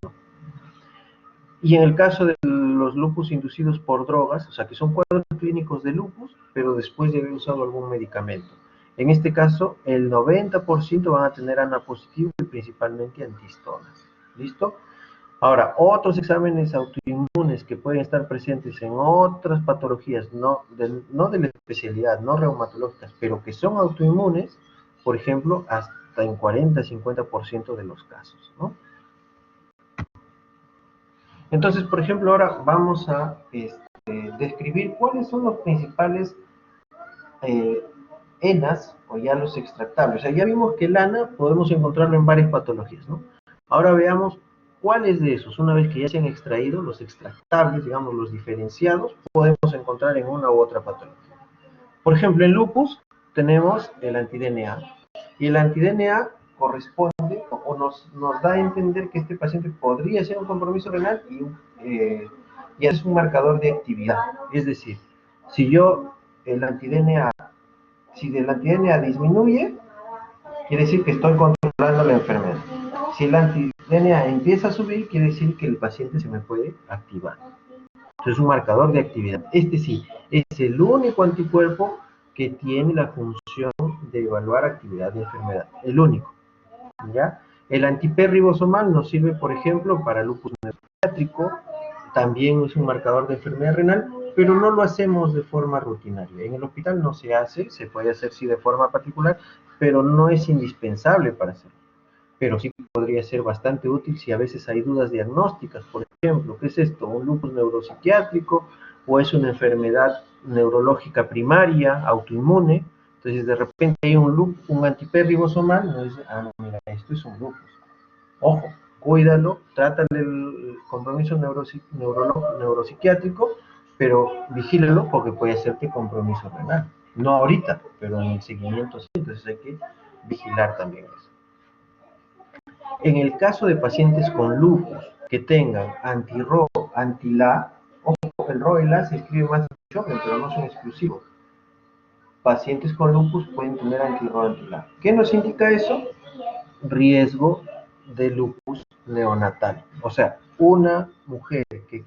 Y en el caso de los lupus inducidos por drogas, o sea que son cuadros clínicos de lupus, pero después de haber usado algún medicamento. En este caso, el 90% van a tener ANA positivo y principalmente antihistonas. ¿Listo? Ahora, otros exámenes autoinmunes que pueden estar presentes en otras patologías, no de la especialidad, no reumatológicas, pero que son autoinmunes, por ejemplo, hasta en 40-50% de los casos, ¿no? Entonces, por ejemplo, ahora vamos a describir cuáles son los principales ENAs o ya los extractables. O sea, ya vimos que el ANA podemos encontrarlo en varias patologías, ¿no? Ahora veamos cuáles de esos, una vez que ya se han extraído, los extractables, digamos, los diferenciados, podemos encontrar en una u otra patología. Por ejemplo, en lupus tenemos el anti-DNA. Y el anti-DNA corresponde o nos da a entender que este paciente podría ser un compromiso renal y es un marcador de actividad. Es decir, si el anti-DNA disminuye, quiere decir que estoy controlando la enfermedad. Si el anti-DNA empieza a subir, quiere decir que el paciente se me puede activar. Entonces es un marcador de actividad. Este sí, es el único anticuerpo que tiene la función de evaluar actividad de enfermedad. El único. ¿Ya? El anti-P ribosomal nos sirve, por ejemplo, para lupus nefriátrico. También es un marcador de enfermedad renal, pero no lo hacemos de forma rutinaria. En el hospital no se hace, se puede hacer sí de forma particular, pero no es indispensable para hacerlo. Pero sí podría ser bastante útil si a veces hay dudas diagnósticas, por ejemplo, ¿qué es esto? ¿Un lupus neuropsiquiátrico o es una enfermedad neurológica primaria, autoinmune? Entonces, de repente hay un antiperribosomal, nos dice, ah, no, mira, esto es un lupus. Ojo, cuídalo, trátale el compromiso neuropsiquiátrico, pero vigílalo porque puede hacerte compromiso renal. No ahorita, pero en el seguimiento sí, entonces hay que vigilar también eso. En el caso de pacientes con lupus que tengan anti-RO, anti-LA, ojo, el RO y LA se escribe más en pero no son exclusivos. Pacientes con lupus pueden tener anti-RO, anti-LA. ¿Qué nos indica eso? Riesgo de lupus neonatal. O sea, una mujer que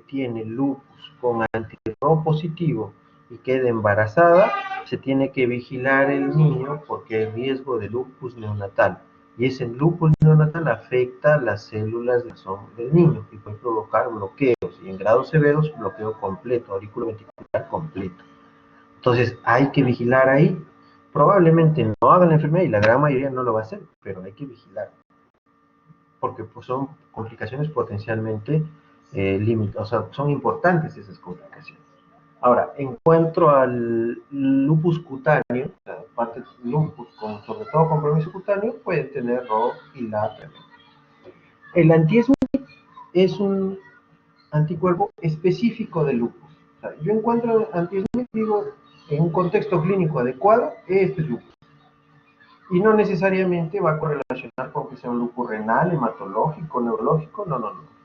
tiene lupus con anti-RO positivo y queda embarazada, se tiene que vigilar el niño porque hay riesgo de lupus neonatal. Y ese lupus neonatal afecta las células del niño y puede provocar bloqueos y en grados severos bloqueo completo, auriculoventricular completo. Entonces hay que vigilar ahí. Probablemente no hagan la enfermedad y la gran mayoría no lo va a hacer, pero hay que vigilar. Porque pues, son complicaciones potencialmente limitadas, o sea, son importantes esas complicaciones. Ahora, en cuanto al lupus cutáneo, o sea, parte de lupus, sobre todo compromiso cutáneo, pueden tener RO y LA también. El anti-Smith es un anticuerpo específico de lupus. O sea, yo encuentro anti-Smith, digo, en un contexto clínico adecuado, este es lupus. Y no necesariamente va a correlacionar con que sea un lupus renal, hematológico, neurológico, no.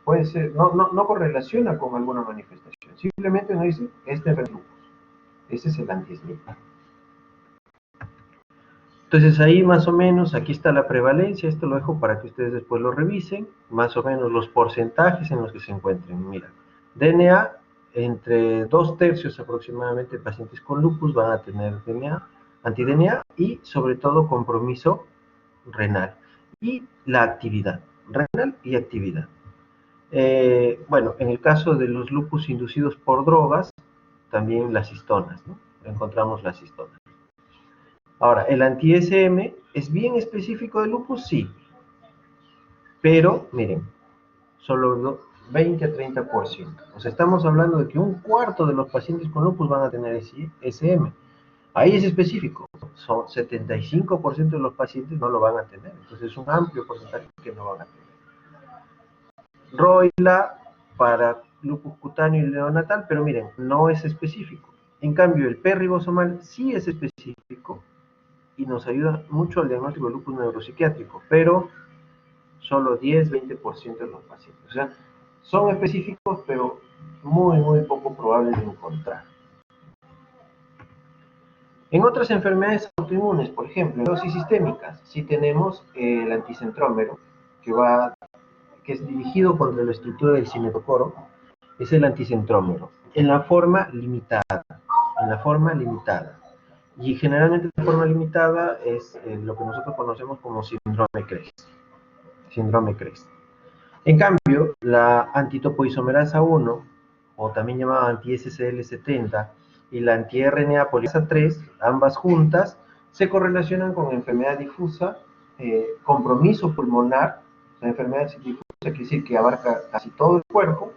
Puede ser, no correlaciona con alguna manifestación. Simplemente nos dice, este es el lupus. Ese es el anti-Smith. Entonces ahí más o menos, aquí está la prevalencia, esto lo dejo para que ustedes después lo revisen, más o menos los porcentajes en los que se encuentren. Mira, DNA, entre 2/3 aproximadamente de pacientes con lupus van a tener DNA, anti-DNA y sobre todo compromiso renal. Y la actividad, renal y actividad. Bueno, en el caso de los lupus inducidos por drogas, también las histonas, ¿no? Encontramos las histonas. Ahora, el anti-SM es bien específico de lupus, sí, pero miren, solo 20 a 30%. O sea, estamos hablando de que 1/4 de los pacientes con lupus van a tener SM. Ahí es específico, son 75% de los pacientes no lo van a tener, entonces es un amplio porcentaje que no van a tener. ROILA para lupus cutáneo y neonatal, pero miren, no es específico. En cambio, el P-ribosomal sí es específico y nos ayuda mucho al diagnóstico de lupus neuropsiquiátrico, pero solo 10-20% de los pacientes. O sea, son específicos, pero muy poco probables de encontrar. En otras enfermedades autoinmunes, por ejemplo, neurosis sistémicas, sí tenemos el anticentrómero, que es dirigido contra la estructura del cinetocoro, es el anticentrómero, en la forma limitada, Y generalmente la forma limitada es lo que nosotros conocemos como síndrome CREST. En cambio, la antitopoisomerasa 1, o también llamada anti-SCL70, y la anti-RNA polimerasa 3, ambas juntas, se correlacionan con enfermedad difusa, compromiso pulmonar, o sea, enfermedad difusa quiere decir que abarca casi todo el cuerpo,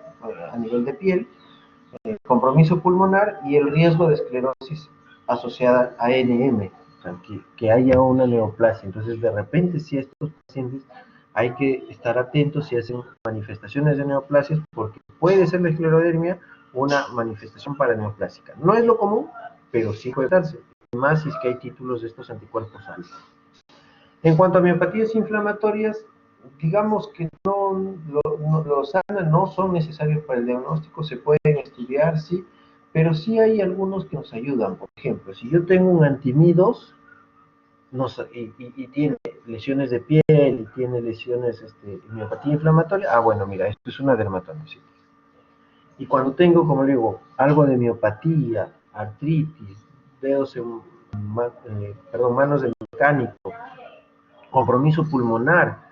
a nivel de piel, compromiso pulmonar y el riesgo de esclerosis asociada a ANM, o sea, que haya una neoplasia. Entonces, de repente, si estos pacientes hay que estar atentos si hacen manifestaciones de neoplasias, porque puede ser la esclerodermia una manifestación paraneoplásica. No es lo común, pero sí puede darse, más si es que hay títulos de estos anticuerpos altos. En cuanto a miopatías inflamatorias, digamos que los ANA no son necesarios para el diagnóstico, se pueden estudiar, sí, pero sí hay algunos que nos ayudan. Por ejemplo, si yo tengo un anti-MI2 y tiene lesiones de piel y tiene lesiones, miopatía inflamatoria, bueno, mira, esto es una dermatomiosis. Y cuando tengo, como le digo, algo de miopatía, artritis, manos de mecánico, compromiso pulmonar,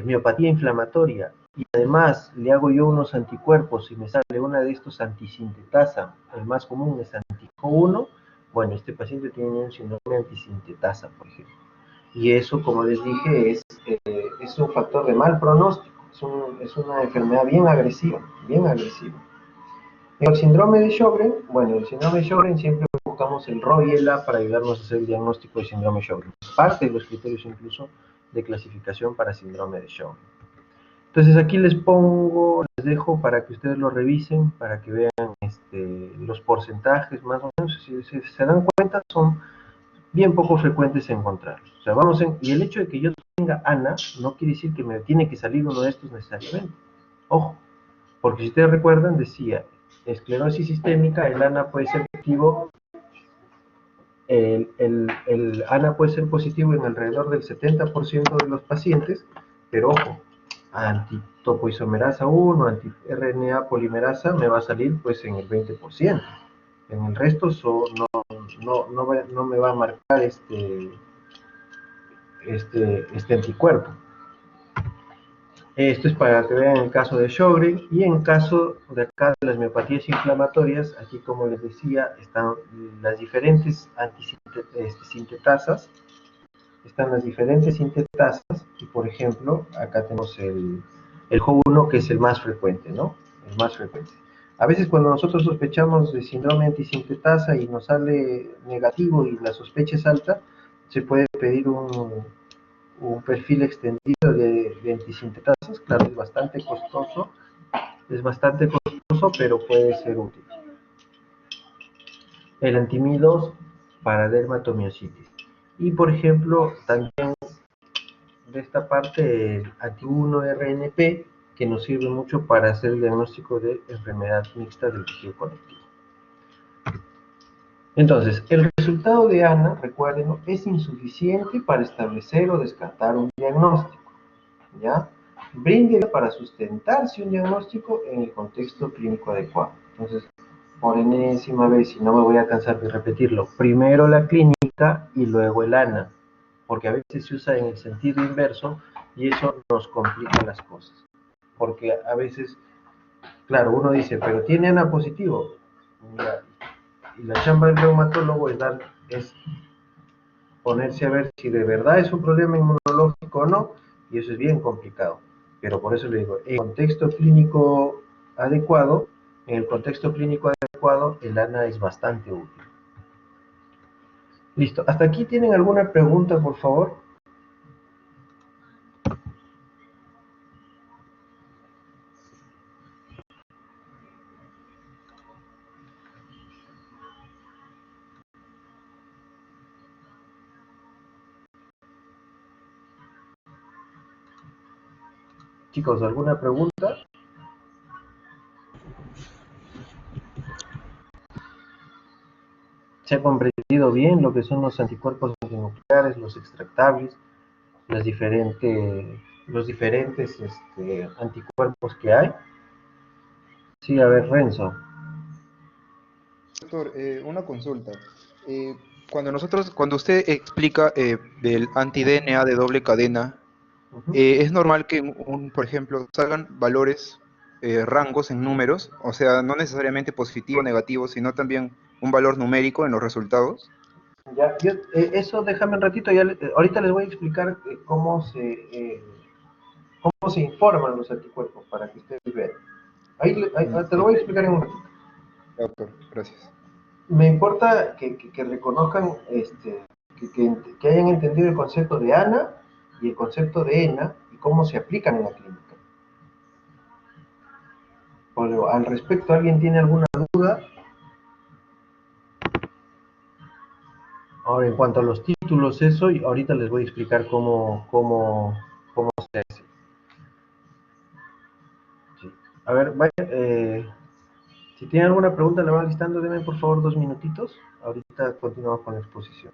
miopatía inflamatoria, y además le hago yo unos anticuerpos y me sale una de estos antisintetasa, el más común es anti-CO1, bueno, este paciente tiene un síndrome antisintetasa, por ejemplo. Y eso, como les dije, es un factor de mal pronóstico. es una enfermedad bien agresiva, bien agresiva. El síndrome de Sjögren, bueno, el síndrome de Sjögren siempre buscamos el RO y el A para ayudarnos a hacer el diagnóstico de síndrome de Sjögren. Parte de los criterios incluso de clasificación para síndrome de Sjögren. Entonces aquí les dejo para que ustedes lo revisen, para que vean los porcentajes más o menos. Si se dan cuenta, son bien poco frecuentes encontrarlos. O sea, y el hecho de que yo tenga ANA no quiere decir que me tiene que salir uno de estos necesariamente. Ojo, porque si ustedes recuerdan, decía, esclerosis sistémica, el ANA puede ser positivo, el ANA puede ser positivo en alrededor del 70% de los pacientes, pero ojo, antitopoisomerasa 1, anti-RNA polimerasa me va a salir pues en el 20%. En el resto no me va a marcar este anticuerpo. Esto es para que vean el caso de Sjögren, y en caso de acá de las miopatías inflamatorias, aquí como les decía, están las diferentes sintetasas, y por ejemplo, acá tenemos el JO1, que es el más frecuente, ¿no? El más frecuente. A veces cuando nosotros sospechamos de síndrome antisintetasa y nos sale negativo y la sospecha es alta, se puede pedir un perfil extendido de antisintetasas. Claro, es bastante costoso, pero puede ser útil. El anti-Mi2 para dermatomiositis. Y por ejemplo, también de esta parte el anti-1-RNP, que nos sirve mucho para hacer el diagnóstico de enfermedad mixta del tejido conectivo. Entonces, el resultado de ANA, recuerden, es insuficiente para establecer o descartar un diagnóstico, ¿ya? Brinde para sustentarse un diagnóstico en el contexto clínico adecuado. Entonces, por enésima vez, y no me voy a cansar de repetirlo, primero la clínica y luego el ANA, porque a veces se usa en el sentido inverso y eso nos complica las cosas. Porque a veces, claro, uno dice, pero tiene ANA positivo. Mira, y la chamba del reumatólogo es ponerse a ver si de verdad es un problema inmunológico o no, y eso es bien complicado. Pero por eso le digo, en el contexto clínico adecuado, el ANA es bastante útil. Listo. ¿Hasta aquí tienen alguna pregunta, por favor? Chicos, ¿alguna pregunta? ¿Se ha comprendido bien lo que son los anticuerpos antinucleares, los extractables, los diferentes anticuerpos que hay? Sí, a ver, Renzo. Doctor, una consulta. Cuando usted explica del anti-DNA de doble cadena, ¿es normal que, por ejemplo, salgan valores, rangos en números? O sea, no necesariamente positivo o negativo, sino también un valor numérico en los resultados. Ya, eso déjame un ratito, ahorita les voy a explicar cómo se informan los anticuerpos para que ustedes vean. Te lo voy a explicar en un ratito. Doctor, gracias. Me importa que reconozcan, que hayan entendido el concepto de ANA y el concepto de ENA y cómo se aplican en la clínica. Bueno, al respecto, ¿alguien tiene alguna duda? Ahora, en cuanto a los títulos, eso, y ahorita les voy a explicar cómo se hace. Sí. A ver, si tienen alguna pregunta, la van listando, denme por favor 2 minutitos. Ahorita continuamos con la exposición.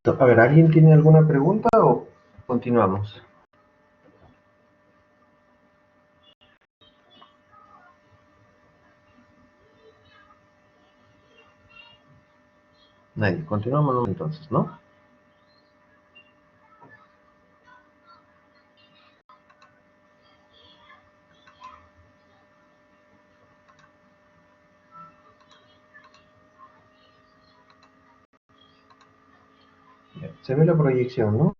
A ver, ¿alguien tiene alguna pregunta o continuamos? Nadie. Continuamos entonces, ¿no? Ya, se ve la proyección, ¿no?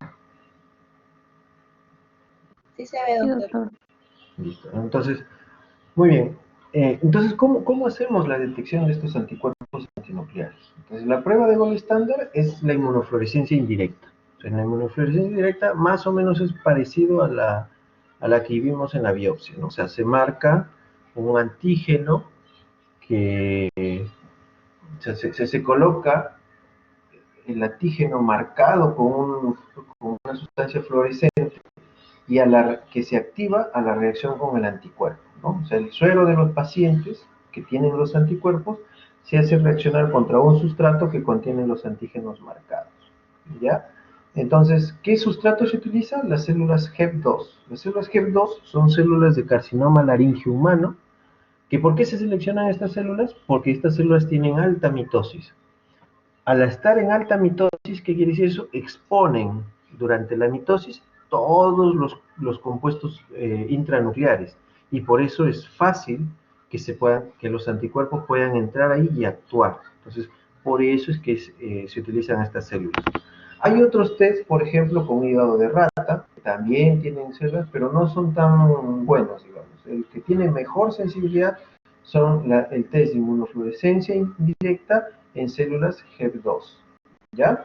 Sí se ve, Sí, doctor. doctor. Listo. Entonces, muy bien. Entonces, ¿cómo hacemos la detección de estos anticuerpos antinucleares? Entonces, la prueba de gol estándar es la inmunofluorescencia indirecta. O sea, en la inmunofluorescencia indirecta más o menos es parecido a la que vimos en la biopsia, ¿no? O sea, se marca un antígeno que o sea, se coloca el antígeno marcado con una sustancia fluorescente y que se activa a la reacción con el anticuerpo, ¿no? O sea, el suero de los pacientes que tienen los anticuerpos se hace reaccionar contra un sustrato que contiene los antígenos marcados, ¿ya? Entonces, ¿qué sustrato se utiliza? Las células HEP2. Las células HEP2 son células de carcinoma laringio humano. ¿Que por qué se seleccionan estas células? Porque estas células tienen alta mitosis. Al estar en alta mitosis, ¿qué quiere decir eso? Exponen durante la mitosis todos los compuestos intranucleares y por eso es fácil que los anticuerpos puedan entrar ahí y actuar. Entonces, por eso es que se utilizan estas células. Hay otros test, por ejemplo, con hígado de rata, que también tienen células, pero no son tan buenos, digamos. El que tiene mejor sensibilidad son el test de inmunofluorescencia indirecta en células HEP2, ¿ya?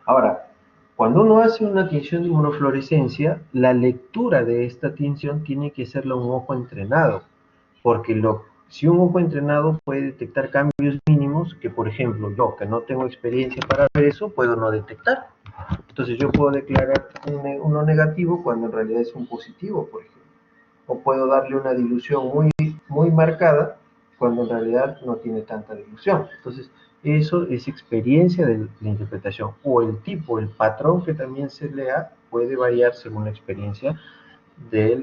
Ahora, cuando uno hace una tinción de inmunofluorescencia, la lectura de esta tinción tiene que hacerla un ojo entrenado, porque si un ojo entrenado puede detectar cambios mínimos que, por ejemplo, yo, que no tengo experiencia para ver eso, puedo no detectar. Entonces yo puedo declarar uno negativo cuando en realidad es un positivo, por ejemplo. O puedo darle una dilución muy marcada cuando en realidad no tiene tanta dilución. Entonces, eso es experiencia de la interpretación. O el tipo, el patrón que también se lea puede variar según la experiencia del,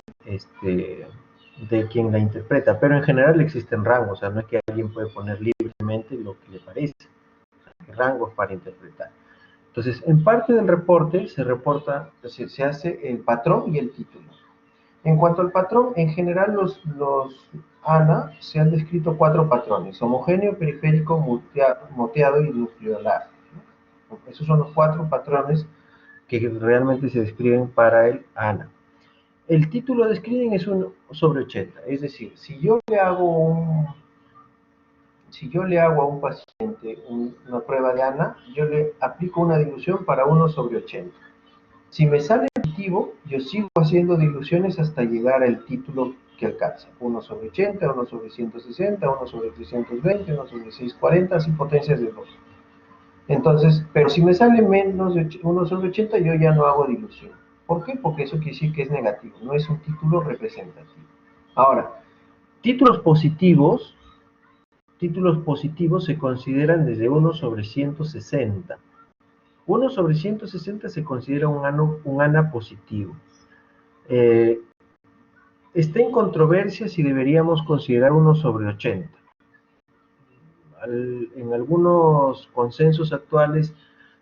de quien la interpreta. Pero en general existen rangos, o sea, no es que alguien puede poner libremente lo que le parece. O sea, hay rangos para interpretar. Entonces, en parte del reporte se hace el patrón y el título. En cuanto al patrón, en general los ANA se han descrito 4 patrones: homogéneo, periférico, moteado y nucleolar. Esos son los 4 patrones que realmente se describen para el ANA. El título de screening es 1 sobre 80, es decir, si yo le hago a un paciente una prueba de ANA, yo le aplico una dilución para 1 sobre 80. Si me sale positivo, yo sigo haciendo diluciones hasta llegar al título que alcanza. 1 sobre 80, 1 sobre 160, 1 sobre 320, 1 sobre 640, así potencias de 2. Entonces, pero si me sale menos de 1 sobre 80, yo ya no hago dilución. ¿Por qué? Porque eso quiere decir que es negativo, no es un título representativo. Ahora, títulos positivos se consideran desde 1 sobre 160. 1 sobre 160 se considera un ANA positivo. Está en controversia si deberíamos considerar 1 sobre 80. En algunos consensos actuales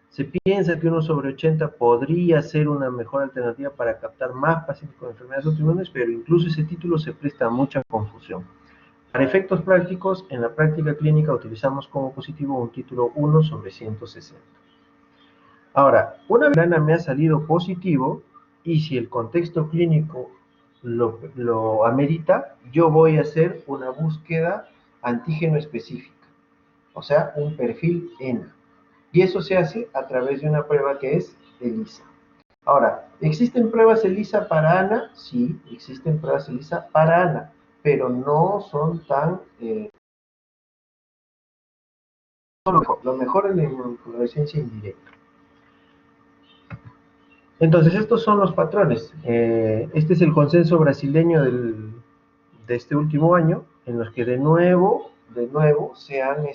se piensa que 1 sobre 80 podría ser una mejor alternativa para captar más pacientes con enfermedades autoinmunes, pero incluso ese título se presta a mucha confusión. Para efectos prácticos, en la práctica clínica utilizamos como positivo un título 1 sobre 160. Ahora, una vez ANA me ha salido positivo, y si el contexto clínico lo amerita, yo voy a hacer una búsqueda antígeno específica, o sea, un perfil ENA. Y eso se hace a través de una prueba que es ELISA. Ahora, ¿existen pruebas ELISA para ANA? Sí, existen pruebas ELISA para ANA, pero no son tan... lo mejor es la inmunofluorescencia indirecta. Entonces, estos son los patrones. Este es el consenso brasileño de este último año, en los que de nuevo de nuevo se han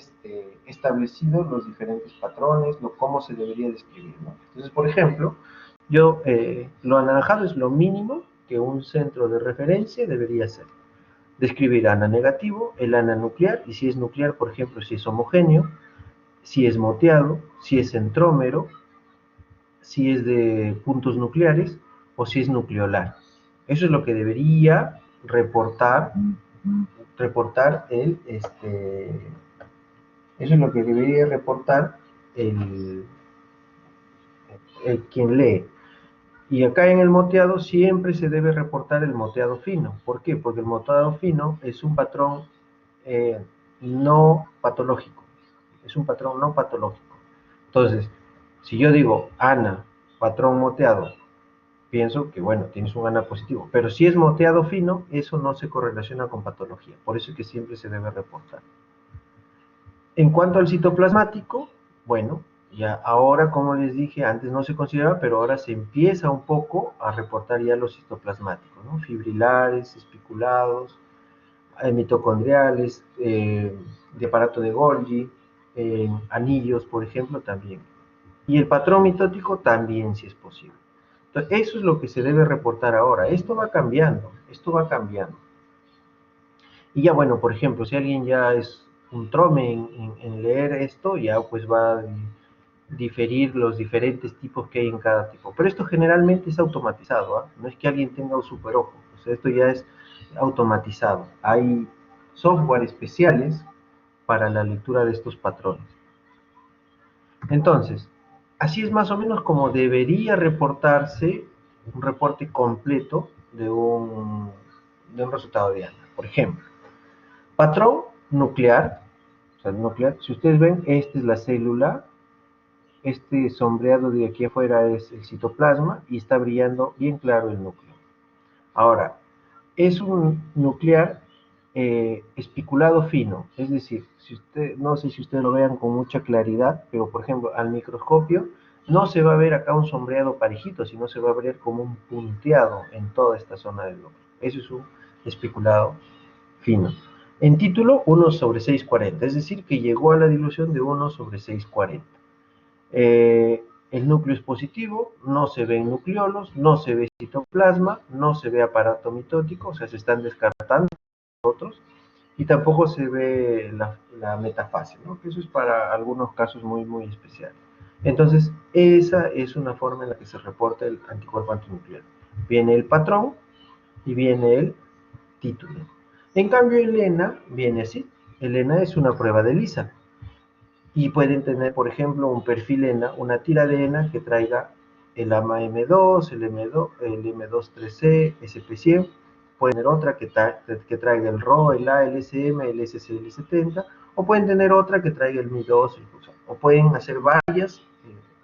establecido los diferentes patrones, cómo se debería describir, ¿no? Entonces, por ejemplo, lo anaranjado es lo mínimo que un centro de referencia debería ser. Describir ANA negativo, el ANA nuclear, y si es nuclear, por ejemplo, si es homogéneo, si es moteado, si es centrómero, si es de puntos nucleares o si es nucleolar. Eso es lo que debería reportar el quien lee. Y acá en el moteado siempre se debe reportar el moteado fino. ¿Por qué? Porque el moteado fino es un patrón no patológico. Es un patrón no patológico. Entonces, si yo digo ANA, patrón moteado, pienso que, bueno, tienes un ANA positivo. Pero si es moteado fino, eso no se correlaciona con patología. Por eso es que siempre se debe reportar. En cuanto al citoplasmático, bueno, ya ahora, como les dije, antes no se consideraba, pero ahora se empieza un poco a reportar ya los citoplasmáticos, ¿no? Fibrilares, espiculados, mitocondriales, de aparato de Golgi, anillos, por ejemplo, también. Y el patrón mitótico también, si es posible. Entonces, eso es lo que se debe reportar ahora. Esto va cambiando, esto va cambiando. Y ya, bueno, por ejemplo, si alguien ya es un trome en leer esto, ya pues va a diferir los diferentes tipos que hay en cada tipo. Pero esto generalmente es automatizado, ¿eh? No es que alguien tenga un super ojo, o sea, esto ya es automatizado. Hay software especiales para la lectura de estos patrones. Entonces, así es más o menos como debería reportarse un reporte completo de un resultado de ANA. Por ejemplo, patrón nuclear, o sea, nuclear, si ustedes ven, esta es la célula, este sombreado de aquí afuera es el citoplasma y está brillando bien claro el núcleo. Ahora, es un nuclear espiculado fino, es decir, no sé si ustedes lo vean con mucha claridad, pero por ejemplo al microscopio no se va a ver acá un sombreado parejito, sino se va a ver como un punteado en toda esta zona del núcleo. Eso es un espiculado fino. En título, 1 sobre 640, es decir, que llegó a la dilución de 1 sobre 640. El núcleo es positivo, no se ven nucleolos, no se ve citoplasma, no se ve aparato mitótico, o sea, se están descartando otros, y tampoco se ve la metafase, ¿no? Que eso es para algunos casos muy, muy especiales. Entonces, esa es una forma en la que se reporta el anticuerpo antinuclear. Viene el patrón y viene el título. En cambio, el ENA viene así. El ENA es una prueba de ELISA. Y pueden tener, por ejemplo, un perfil ENA, una tira de ENA que traiga el AMA M2, el M23C, SP100. Pueden tener otra que traiga el RO, el A, el SM, el SCL70, o pueden tener otra que traiga el Mi2, el pulsar. O pueden hacer varias,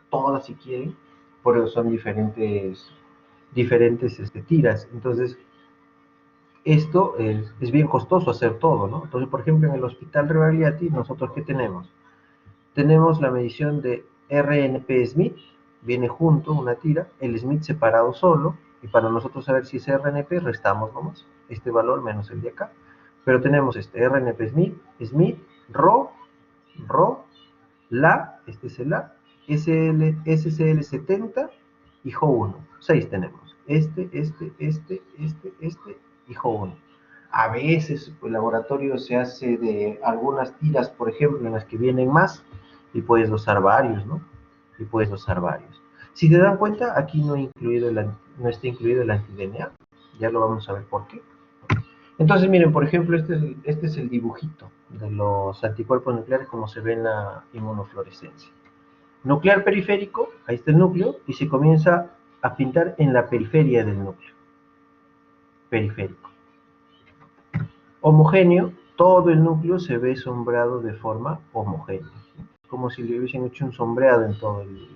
todas si quieren, porque son diferentes tiras. Entonces, esto es bien costoso hacer todo, ¿no? Entonces, por ejemplo, en el Hospital Rebagliati, ¿nosotros qué tenemos? Tenemos la medición de RNP-SMIT, viene junto una tira, el SMIT separado solo, y para nosotros saber si es RNP, restamos nomás este valor menos el de acá. Pero tenemos RNP-SMIT, SMIT, RO, LA, este es el LA, SCL70 y JO1. 6 tenemos. Este y JO1. A veces el laboratorio se hace de algunas tiras, por ejemplo, en las que vienen más, y puedes dosar varios, ¿no? Y puedes dosar varios. Si te dan cuenta, aquí no está incluido el anti-DNA. Ya lo vamos a ver por qué. Entonces, miren, por ejemplo, este es el dibujito de los anticuerpos nucleares como se ve en la inmunofluorescencia. Nuclear periférico, ahí está el núcleo, y se comienza a pintar en la periferia del núcleo. Periférico. Homogéneo, todo el núcleo se ve sombreado de forma homogénea, como si le hubiesen hecho un sombreado en todo el núcleo.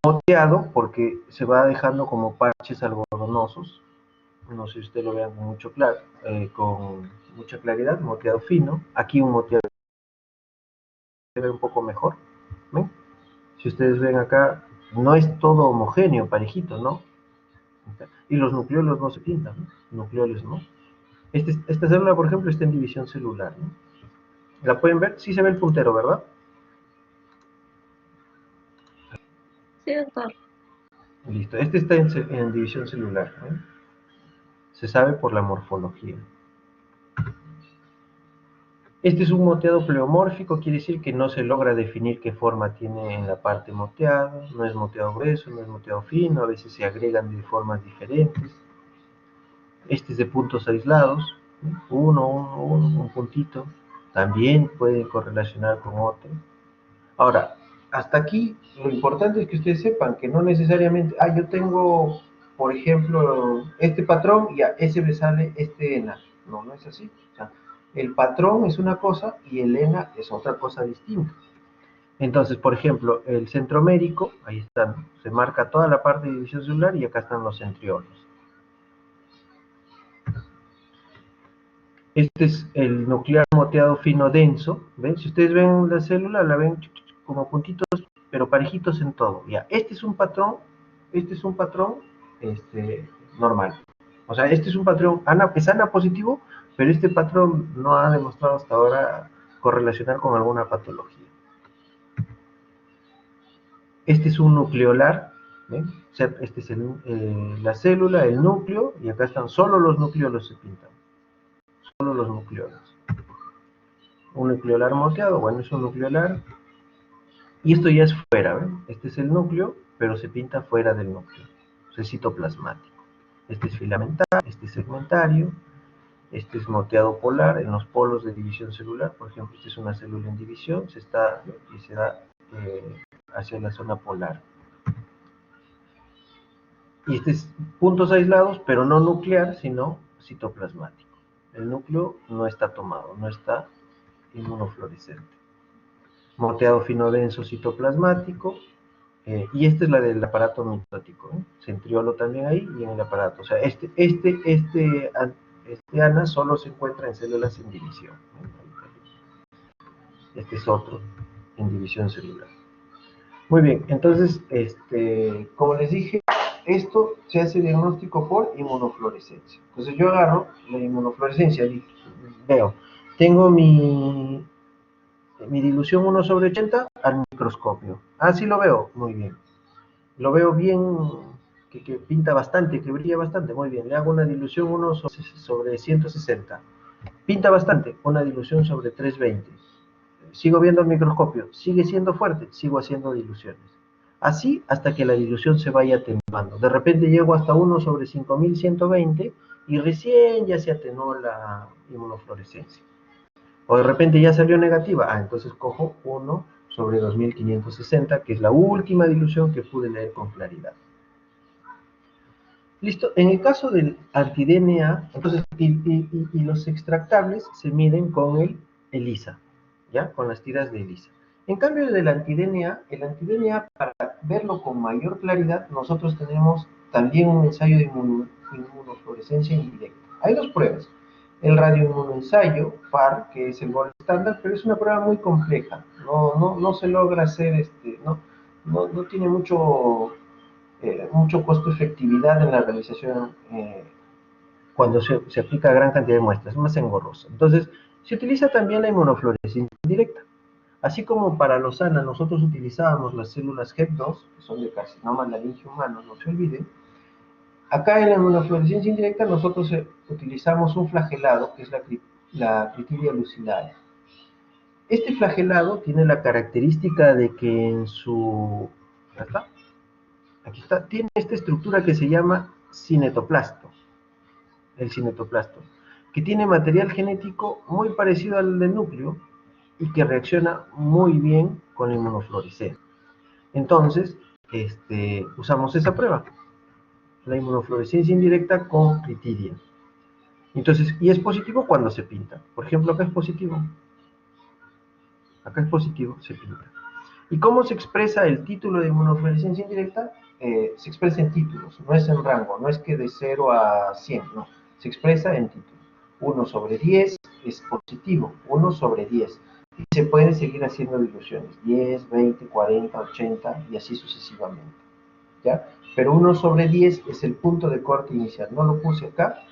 Moteado, porque se va dejando como parches algodonosos, no sé si ustedes lo vean con mucha claridad, moteado fino, aquí un moteado se ve un poco mejor, ¿ven? Si ustedes ven acá, no es todo homogéneo, parejito, ¿no? Y los nucleolos no se pintan, ¿no? Nucleoles no. Esta célula, por ejemplo, está en división celular, ¿no? ¿La pueden ver? Sí se ve el puntero, ¿verdad? Sí, doctor. Listo. Este está en división celular, ¿eh? Se sabe por la morfología. Este es un moteado pleomórfico, quiere decir que no se logra definir qué forma tiene en la parte moteada, no es moteado grueso, no es moteado fino, a veces se agregan de formas diferentes. Este es de puntos aislados, ¿no? Un puntito, también puede correlacionar con otro. Ahora, hasta aquí lo importante es que ustedes sepan que no necesariamente, yo tengo, por ejemplo, este patrón y a ese me sale este ENA. No, no es así. O sea, el patrón es una cosa y el ENA es otra cosa distinta. Entonces, por ejemplo, el centromérico, ahí están, se marca toda la parte de división celular y acá están los centriolos. Este es el nuclear moteado fino denso, ¿ven? Si ustedes ven la célula, la ven como puntitos, pero parejitos en todo. Ya, este es un patrón normal. O sea, este es un patrón, es ANA positivo, pero este patrón no ha demostrado hasta ahora correlacionar con alguna patología. Este es un nucleolar, ¿ven? O sea, este es la célula, el núcleo, y acá están solo los nucleolos se pintan. Solo los nucleolos. Un nucleolar moteado, bueno, es un nucleolar. Y esto ya es fuera, ¿ven? Este es el núcleo, pero se pinta fuera del núcleo. Es citoplasmático. Este es filamentar, este es segmentario, este es moteado polar en los polos de división celular. Por ejemplo, esta es una célula en división, se da hacia la zona polar. Y este es puntos aislados, pero no nuclear, sino citoplasmático. El núcleo no está tomado, no está inmunofluorescente. Moteado fino denso citoplasmático, y esta es la del aparato mitótico, ¿eh? Centriolo también ahí y en el aparato. O sea, este ANA solo se encuentra en células en división, ¿eh? Este es otro en división celular. Muy bien, entonces, como les dije, esto se hace diagnóstico por inmunofluorescencia. Entonces yo agarro la inmunofluorescencia y veo, tengo mi dilución 1/80 al microscopio. Sí lo veo, muy bien. Lo veo bien, que pinta bastante, que brilla bastante, muy bien. Le hago una dilución 1/160. Pinta bastante, una dilusión sobre 320. Sigo viendo el microscopio, sigue siendo fuerte, sigo haciendo diluciones. Así hasta que la dilución se vaya atenuando. De repente llego hasta 1/5120 y recién ya se atenuó la inmunofluorescencia. O de repente ya salió negativa, entonces cojo 1/2560, que es la última dilución que pude leer con claridad. Listo, en el caso del anti-DNA, entonces, y los extractables se miden con el ELISA, ¿ya? Con las tiras de ELISA. En cambio del anti-DNA, el anti-DNA, para verlo con mayor claridad, nosotros tenemos también un ensayo de inmunofluorescencia indirecta. Hay dos pruebas. El radioinmunoensayo, FAR, que es el gold estándar, pero es una prueba muy compleja. No se logra hacer, no tiene mucho costo-efectividad en la realización cuando se aplica gran cantidad de muestras, es más engorroso. Entonces, se utiliza también la inmunofluorescencia indirecta. Así como para los ANA nosotros utilizábamos las células HEP2, que son de carcinoma laringio humano, no se olviden, acá en la inmunofluorescencia indirecta nosotros utilizamos un flagelado, que es la Critidia lucidae. Este flagelado tiene la característica de que en su... Aquí está, tiene esta estructura que se llama cinetoplasto, el cinetoplasto, que tiene material genético muy parecido al del núcleo y que reacciona muy bien con la inmunofluorescencia. Entonces, usamos esa prueba, la inmunofluorescencia indirecta con critidia. Entonces, y es positivo cuando se pinta. Por ejemplo, acá es positivo. Acá es positivo, se pinta. ¿Y cómo se expresa el título de inmunofluorescencia indirecta? Se expresa en títulos, no es en rango, no es que de 0 a 100, no. Se expresa en títulos. 1/10 es positivo, 1/10. Y se pueden seguir haciendo diluciones, 10, 20, 40, 80 y así sucesivamente. ¿Ya? Pero 1/10 es el punto de corte inicial. No lo puse acá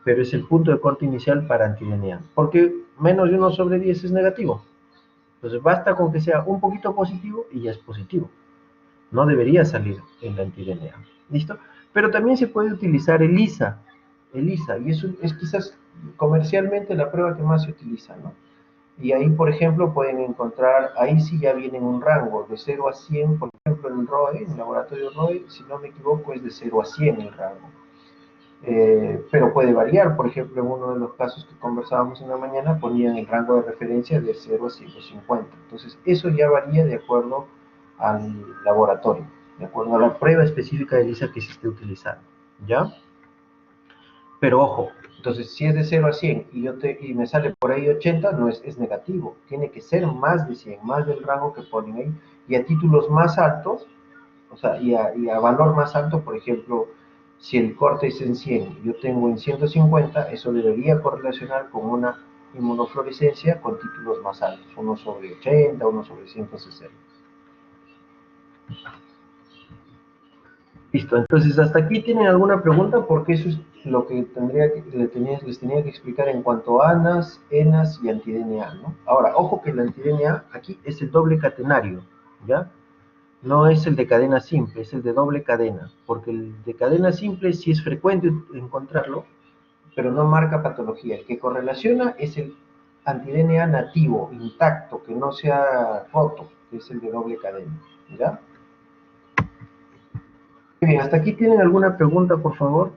pero es el punto de corte inicial para anti-DNA, porque menos de 1 sobre 10 es negativo. Entonces basta con que sea un poquito positivo y ya es positivo. No debería salir el anti-DNA. ¿Listo? Pero también se puede utilizar ELISA. ELISA, y eso es quizás comercialmente la prueba que más se utiliza, ¿no? Y ahí, por ejemplo, pueden encontrar, ahí sí ya viene en un rango de 0 a 100, por ejemplo, en ROE, en el laboratorio ROE, si no me equivoco, es de 0 a 100 el rango. Pero puede variar, por ejemplo, en uno de los casos que conversábamos en la mañana, ponían el rango de referencia de 0 a 150. Entonces, eso ya varía de acuerdo al laboratorio, de acuerdo a la prueba específica de ELISA que se esté utilizando, ¿ya? Pero ojo, entonces si es de 0 a 100 y me sale por ahí 80, no es negativo. Tiene que ser más de 100, más del rango que ponen ahí. Y a títulos más altos, o sea, y a valor más alto, por ejemplo, si el corte es en 100 y yo tengo en 150, eso debería correlacionar con una inmunofluorescencia con títulos más altos, 1 sobre 80, 1 sobre 160. Listo, entonces hasta aquí tienen alguna pregunta porque eso es lo que les tenía que explicar en cuanto a ANAS, ENAS y anti-DNA, ¿no? Ahora, ojo que el anti-DNA aquí es el doble catenario, ¿ya? No es el de cadena simple, es el de doble cadena, porque el de cadena simple sí es frecuente encontrarlo, pero no marca patología. El que correlaciona es el anti-DNA nativo, intacto, que no se ha roto, que es el de doble cadena, ¿ya? Bien, hasta aquí tienen alguna pregunta, por favor.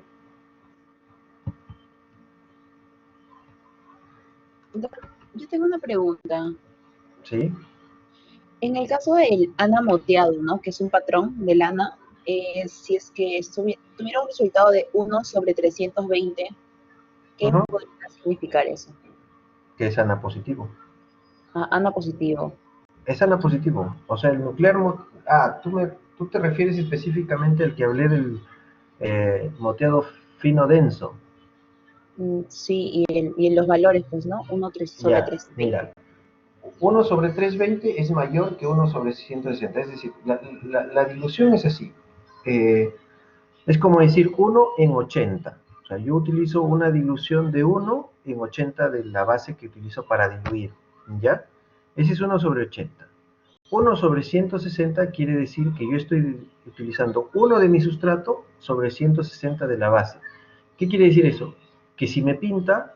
Yo tengo una pregunta. Sí. En el caso del ANA moteado, ¿no? Que es un patrón del ANA, si es que tuviera un resultado de 1 sobre 320, ¿qué podría significar eso? Que es ANA positivo. ANA positivo. Es ANA positivo. O sea, el nuclear... tú te refieres específicamente al que hablé del moteado fino denso. Sí, y los valores, pues, ¿no? 1 sobre 320. Mira, 1 sobre 320 es mayor que 1 sobre 160. Es decir, la dilución es así. Es como decir 1 en 80. O sea, yo utilizo una dilución de 1 en 80 de la base que utilizo para diluir, ¿ya? Ese es 1 sobre 80. 1 sobre 160 quiere decir que yo estoy utilizando 1 de mi sustrato sobre 160 de la base. ¿Qué quiere decir eso? Que si me pinta,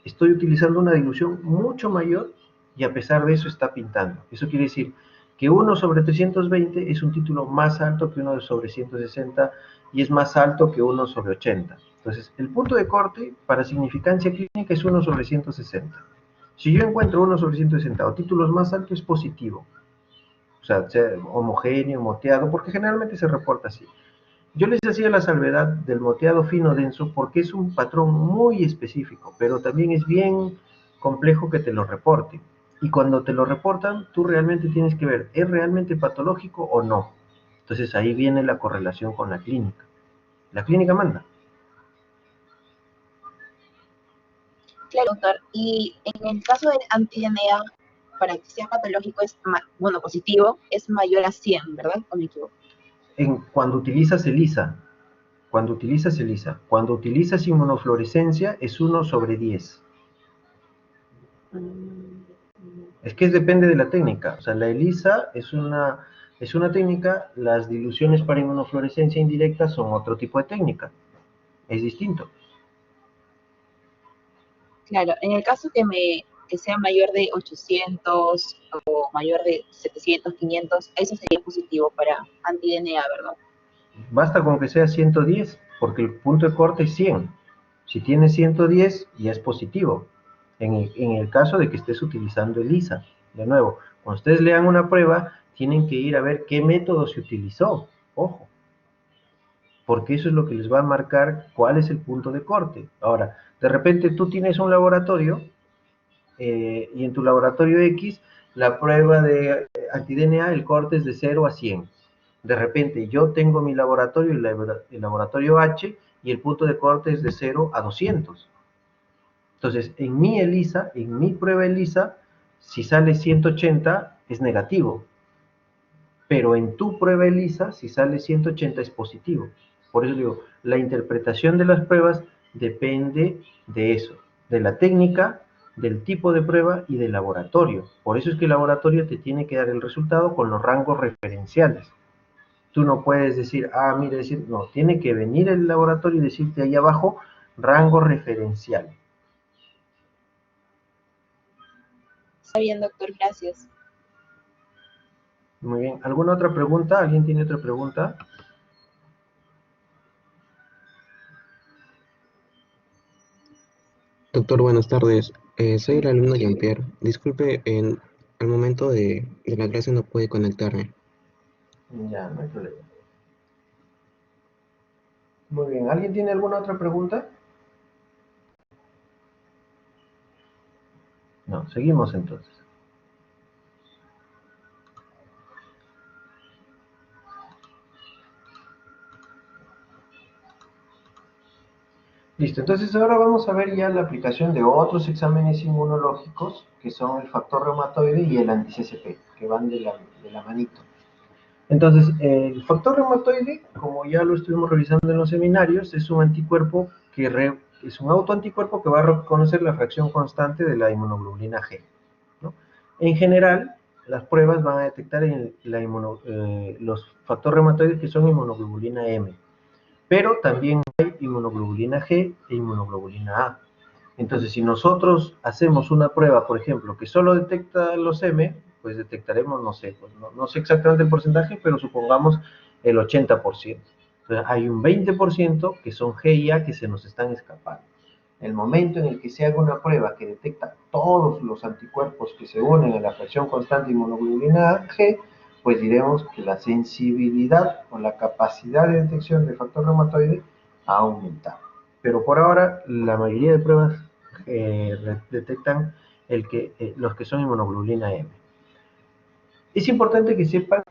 estoy utilizando una dilución mucho mayor y a pesar de eso está pintando. Eso quiere decir que 1 sobre 320 es un título más alto que 1 sobre 160 y es más alto que 1 sobre 80. Entonces, el punto de corte para significancia clínica es 1 sobre 160. Si yo encuentro 1 sobre 160 o títulos más altos, es positivo. O sea homogéneo, moteado, porque generalmente se reporta así. Yo les hacía la salvedad del moteado fino denso porque es un patrón muy específico, pero también es bien complejo que te lo reporten. Y cuando te lo reportan, tú realmente tienes que ver, ¿es realmente patológico o no? Entonces ahí viene la correlación con la clínica. La clínica manda. Claro, doctor. Y en el caso del anti-DNA, para que sea patológico, positivo, es mayor a 100, ¿verdad? ¿O me equivoco? Cuando utilizas ELISA, cuando utilizas inmunofluorescencia, es 1 sobre 10. Es que depende de la técnica. O sea, la ELISA es una técnica, las diluciones para inmunofluorescencia indirecta son otro tipo de técnica. Es distinto. Claro, en el caso que sea mayor de 800 o mayor de 700, 500, eso sería positivo para anti-DNA, ¿verdad? Basta con que sea 110, porque el punto de corte es 100. Si tiene 110, ya es positivo. En el caso de que estés utilizando ELISA. De nuevo, cuando ustedes lean una prueba, tienen que ir a ver qué método se utilizó. Ojo. Porque eso es lo que les va a marcar cuál es el punto de corte. Ahora, de repente tú tienes un laboratorio y en tu laboratorio X la prueba de anti-DNA, el corte es de 0 a 100. De repente yo tengo mi laboratorio, el laboratorio H, y el punto de corte es de 0 a 200. Entonces, en mi ELISA, en mi prueba ELISA, si sale 180 es negativo. Pero en tu prueba ELISA, si sale 180 es positivo. Por eso digo, la interpretación de las pruebas depende de eso, de la técnica, del tipo de prueba y del laboratorio. Por eso es que el laboratorio te tiene que dar el resultado con los rangos referenciales. Tú no puedes decir, mira, decir, no, tiene que venir el laboratorio y decirte ahí abajo, rango referencial. Está bien, doctor, gracias. Muy bien. ¿Alguna otra pregunta? ¿Alguien tiene otra pregunta? Doctor, buenas tardes. Soy el alumno Jean-Pierre. Disculpe, al momento de la clase no pude conectarme. Ya, no hay problema. Muy bien. ¿Alguien tiene alguna otra pregunta? No, seguimos entonces. Listo, entonces ahora vamos a ver ya la aplicación de otros exámenes inmunológicos, que son el factor reumatoide y el anti-CCP, que van de la manito. Entonces, el factor reumatoide, como ya lo estuvimos revisando en los seminarios, es un anticuerpo es un autoanticuerpo que va a reconocer la fracción constante de la inmunoglobulina G, ¿no? En general, las pruebas van a detectar los factores reumatoides que son inmunoglobulina M, pero también hay inmunoglobulina G e inmunoglobulina A. Entonces, si nosotros hacemos una prueba, por ejemplo, que solo detecta los M, pues detectaremos, no sé, pues no sé exactamente el porcentaje, pero supongamos el 80%. Entonces, hay un 20% que son G y A que se nos están escapando. El momento en el que se haga una prueba que detecta todos los anticuerpos que se unen a la fracción constante de inmunoglobulina G, pues diremos que la sensibilidad o la capacidad de detección del factor reumatoide ha aumentado. Pero por ahora, la mayoría de pruebas detectan los que son inmunoglobulina M. Es importante que sepan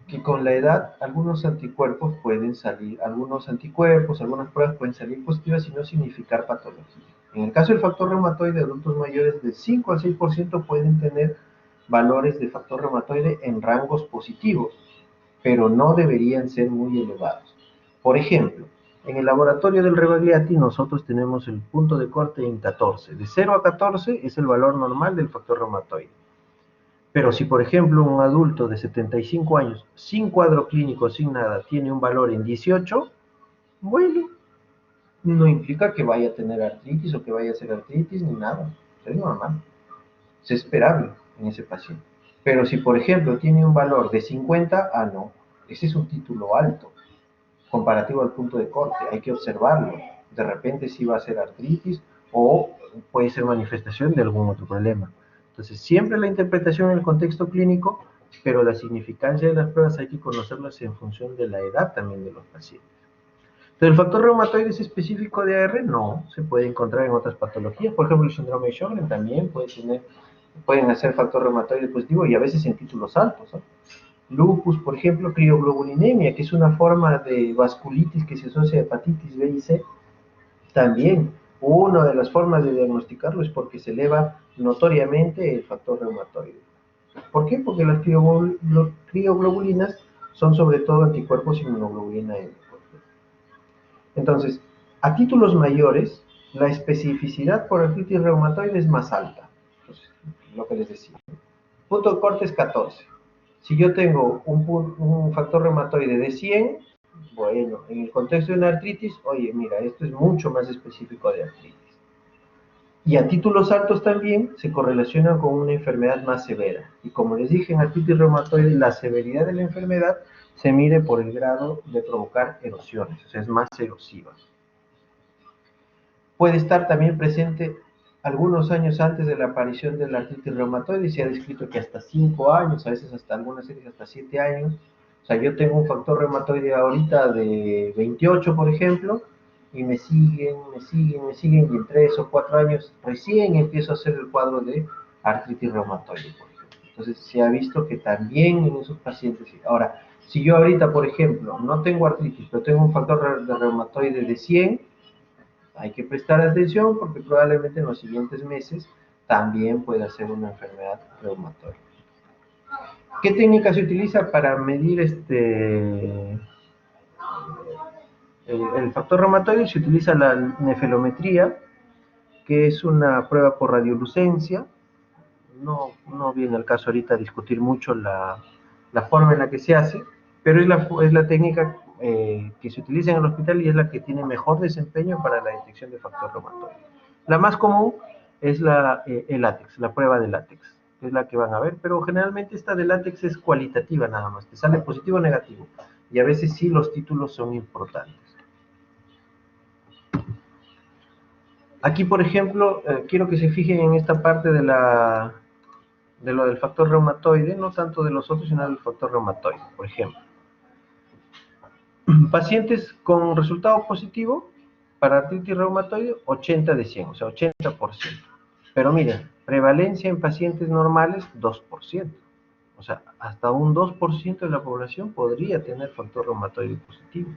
que con la edad algunos anticuerpos pueden salir, algunas pruebas pueden salir positivas y no significar patología. En el caso del factor reumatoide de adultos mayores, del 5 al 6% pueden tener valores de factor reumatoide en rangos positivos, pero no deberían ser muy elevados. Por ejemplo, en el laboratorio del Rebagliati nosotros tenemos el punto de corte en 14. De 0 a 14 es el valor normal del factor reumatoide. Pero si, por ejemplo, un adulto de 75 años, sin cuadro clínico, sin nada, tiene un valor en 18, bueno, no implica que vaya a tener artritis o que vaya a ser artritis ni nada. Es normal. Es esperable en ese paciente. Pero si, por ejemplo, tiene un valor de 50, no. Ese es un título alto, comparativo al punto de corte. Hay que observarlo. De repente sí va a ser artritis o puede ser manifestación de algún otro problema. Entonces, siempre la interpretación en el contexto clínico, pero la significancia de las pruebas hay que conocerlas en función de la edad también de los pacientes. Entonces, ¿el factor reumatoide es específico de AR? No, se puede encontrar en otras patologías. Por ejemplo, el síndrome de Sjögren también pueden hacer factor reumatoide positivo y a veces en títulos altos, ¿no? Lupus, por ejemplo, crioglobulinemia, que es una forma de vasculitis que se asocia a hepatitis B y C, también una de las formas de diagnosticarlo es porque se eleva notoriamente el factor reumatoide. ¿Por qué? Porque las crioglobulinas son sobre todo anticuerpos inmunoglobulina M. Entonces, a títulos mayores, la especificidad por artritis reumatoide es más alta. Entonces, lo que les decía. Punto de corte es 14. Si yo tengo un factor reumatoide de 100, bueno, en el contexto de una artritis, oye, mira, esto es mucho más específico de artritis. Y a títulos altos también se correlacionan con una enfermedad más severa. Y como les dije, en artritis reumatoide, la severidad de la enfermedad se mide por el grado de provocar erosiones, o sea, es más erosiva. Puede estar también presente algunos años antes de la aparición de la artritis reumatoide y se ha descrito que hasta 5 años, a veces hasta algunas series hasta 7 años. O sea, yo tengo un factor reumatoide ahorita de 28, por ejemplo, y me siguen, y en 3 o 4 años recién empiezo a hacer el cuadro de artritis reumatoide, por ejemplo. Entonces, se ha visto que también en esos pacientes. Ahora, si yo ahorita, por ejemplo, no tengo artritis, pero tengo un factor de reumatoide de 100, hay que prestar atención porque probablemente en los siguientes meses también pueda ser una enfermedad reumatoide. ¿Qué técnica se utiliza para medir el factor reumatoide se utiliza la nefelometría, que es una prueba por radiolucencia. No viene al caso ahorita discutir mucho la forma en la que se hace, pero es la técnica que se utiliza en el hospital y es la que tiene mejor desempeño para la detección de factor reumatoide. La más común es el látex, la prueba de látex, es la que van a ver, pero generalmente esta de látex es cualitativa nada más, te sale positivo o negativo, y a veces sí los títulos son importantes. Aquí, por ejemplo, quiero que se fijen en esta parte de lo del factor reumatoide, no tanto de los otros, sino del factor reumatoide, por ejemplo. Pacientes con resultado positivo para artritis reumatoide, 80 de 100, o sea, 80%. Pero miren, prevalencia en pacientes normales, 2%. O sea, hasta un 2% de la población podría tener factor reumatoide positivo.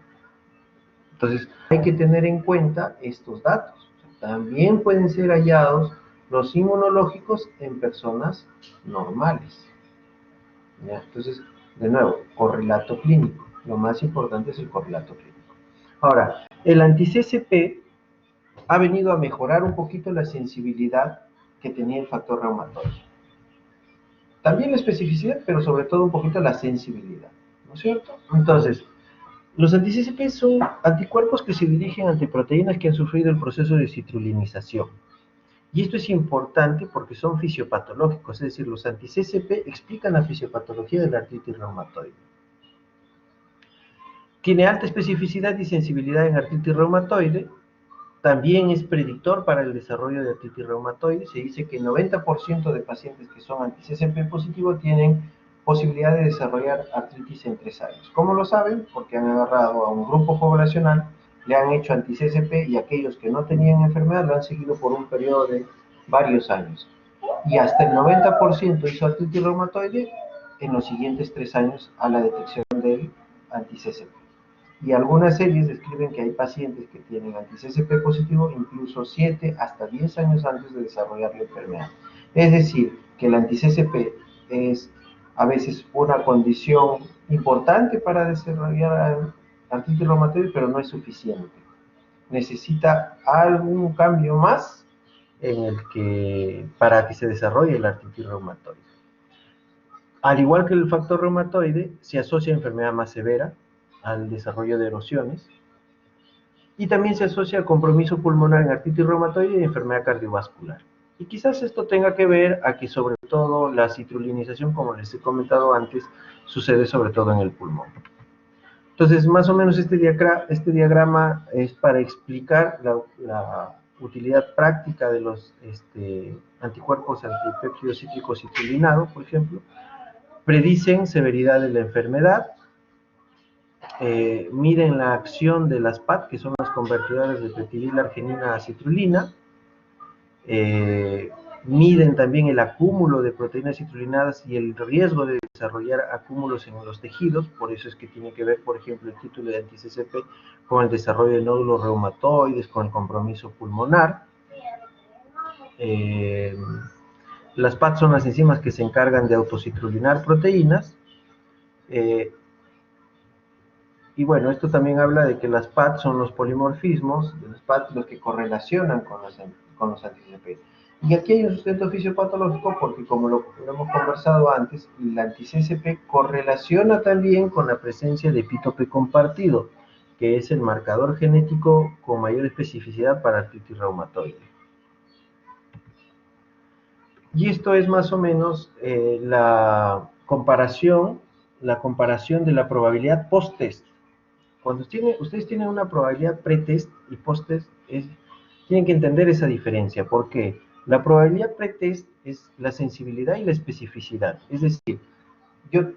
Entonces, hay que tener en cuenta estos datos. También pueden ser hallados los inmunológicos en personas normales. ¿Ya? Entonces, de nuevo, correlato clínico. Lo más importante es el correlato clínico. Ahora, el anti-CCP ha venido a mejorar un poquito la sensibilidad que tenía el factor reumatoide. También la especificidad, pero sobre todo un poquito la sensibilidad, ¿no es cierto? Entonces, los anti-CCP son anticuerpos que se dirigen ante proteínas que han sufrido el proceso de citrulinización. Y esto es importante porque son fisiopatológicos, es decir, los anti-CCP explican la fisiopatología de la artritis reumatoide. Tiene alta especificidad y sensibilidad en artritis reumatoide, también es predictor para el desarrollo de artritis reumatoide. Se dice que el 90% de pacientes que son anti-CCP positivo tienen posibilidad de desarrollar artritis en 3 años. ¿Cómo lo saben? Porque han agarrado a un grupo poblacional, le han hecho anti-CCP y aquellos que no tenían enfermedad lo han seguido por un periodo de varios años. Y hasta el 90% hizo artritis reumatoide en los siguientes 3 años a la detección del anti-CCP. Y algunas series describen que hay pacientes que tienen anti-CCP positivo incluso 7 hasta 10 años antes de desarrollar la enfermedad. Es decir, que el anti-CCP es a veces una condición importante para desarrollar artritis reumatoide, pero no es suficiente. Necesita algún cambio más para que se desarrolle la artritis reumatoide. Al igual que el factor reumatoide, se asocia a enfermedad más severa, al desarrollo de erosiones, y también se asocia al compromiso pulmonar en artritis reumatoide y enfermedad cardiovascular. Y quizás esto tenga que ver a que sobre todo la citrulinización, como les he comentado antes, sucede sobre todo en el pulmón. Entonces, más o menos este diagrama es para explicar la utilidad práctica de los anticuerpos antipéptido cítrico citrulinado, por ejemplo. Predicen severidad de la enfermedad, miden la acción de las PAT, que son las convertidoras de peptidilarginina a citrulina, miden también el acúmulo de proteínas citrulinadas y el riesgo de desarrollar acúmulos en los tejidos. Por eso es que tiene que ver, por ejemplo, el título de anti-CCP con el desarrollo de nódulos reumatoides, con el compromiso pulmonar. Las PAT son las enzimas que se encargan de autocitrulinar proteínas. Y bueno, esto también habla de que las PAT son los polimorfismos de las PAT los que correlacionan con los anti-CCP. Y aquí hay un sustento fisiopatológico porque, como lo hemos conversado antes, el anti-CCP correlaciona también con la presencia de epítope compartido, que es el marcador genético con mayor especificidad para artritis reumatoide. Y esto es más o menos la comparación de la probabilidad post-test. Cuando ustedes tienen una probabilidad pre-test y post-test, tienen que entender esa diferencia. ¿Por qué? La probabilidad pre-test es la sensibilidad y la especificidad. Es decir, yo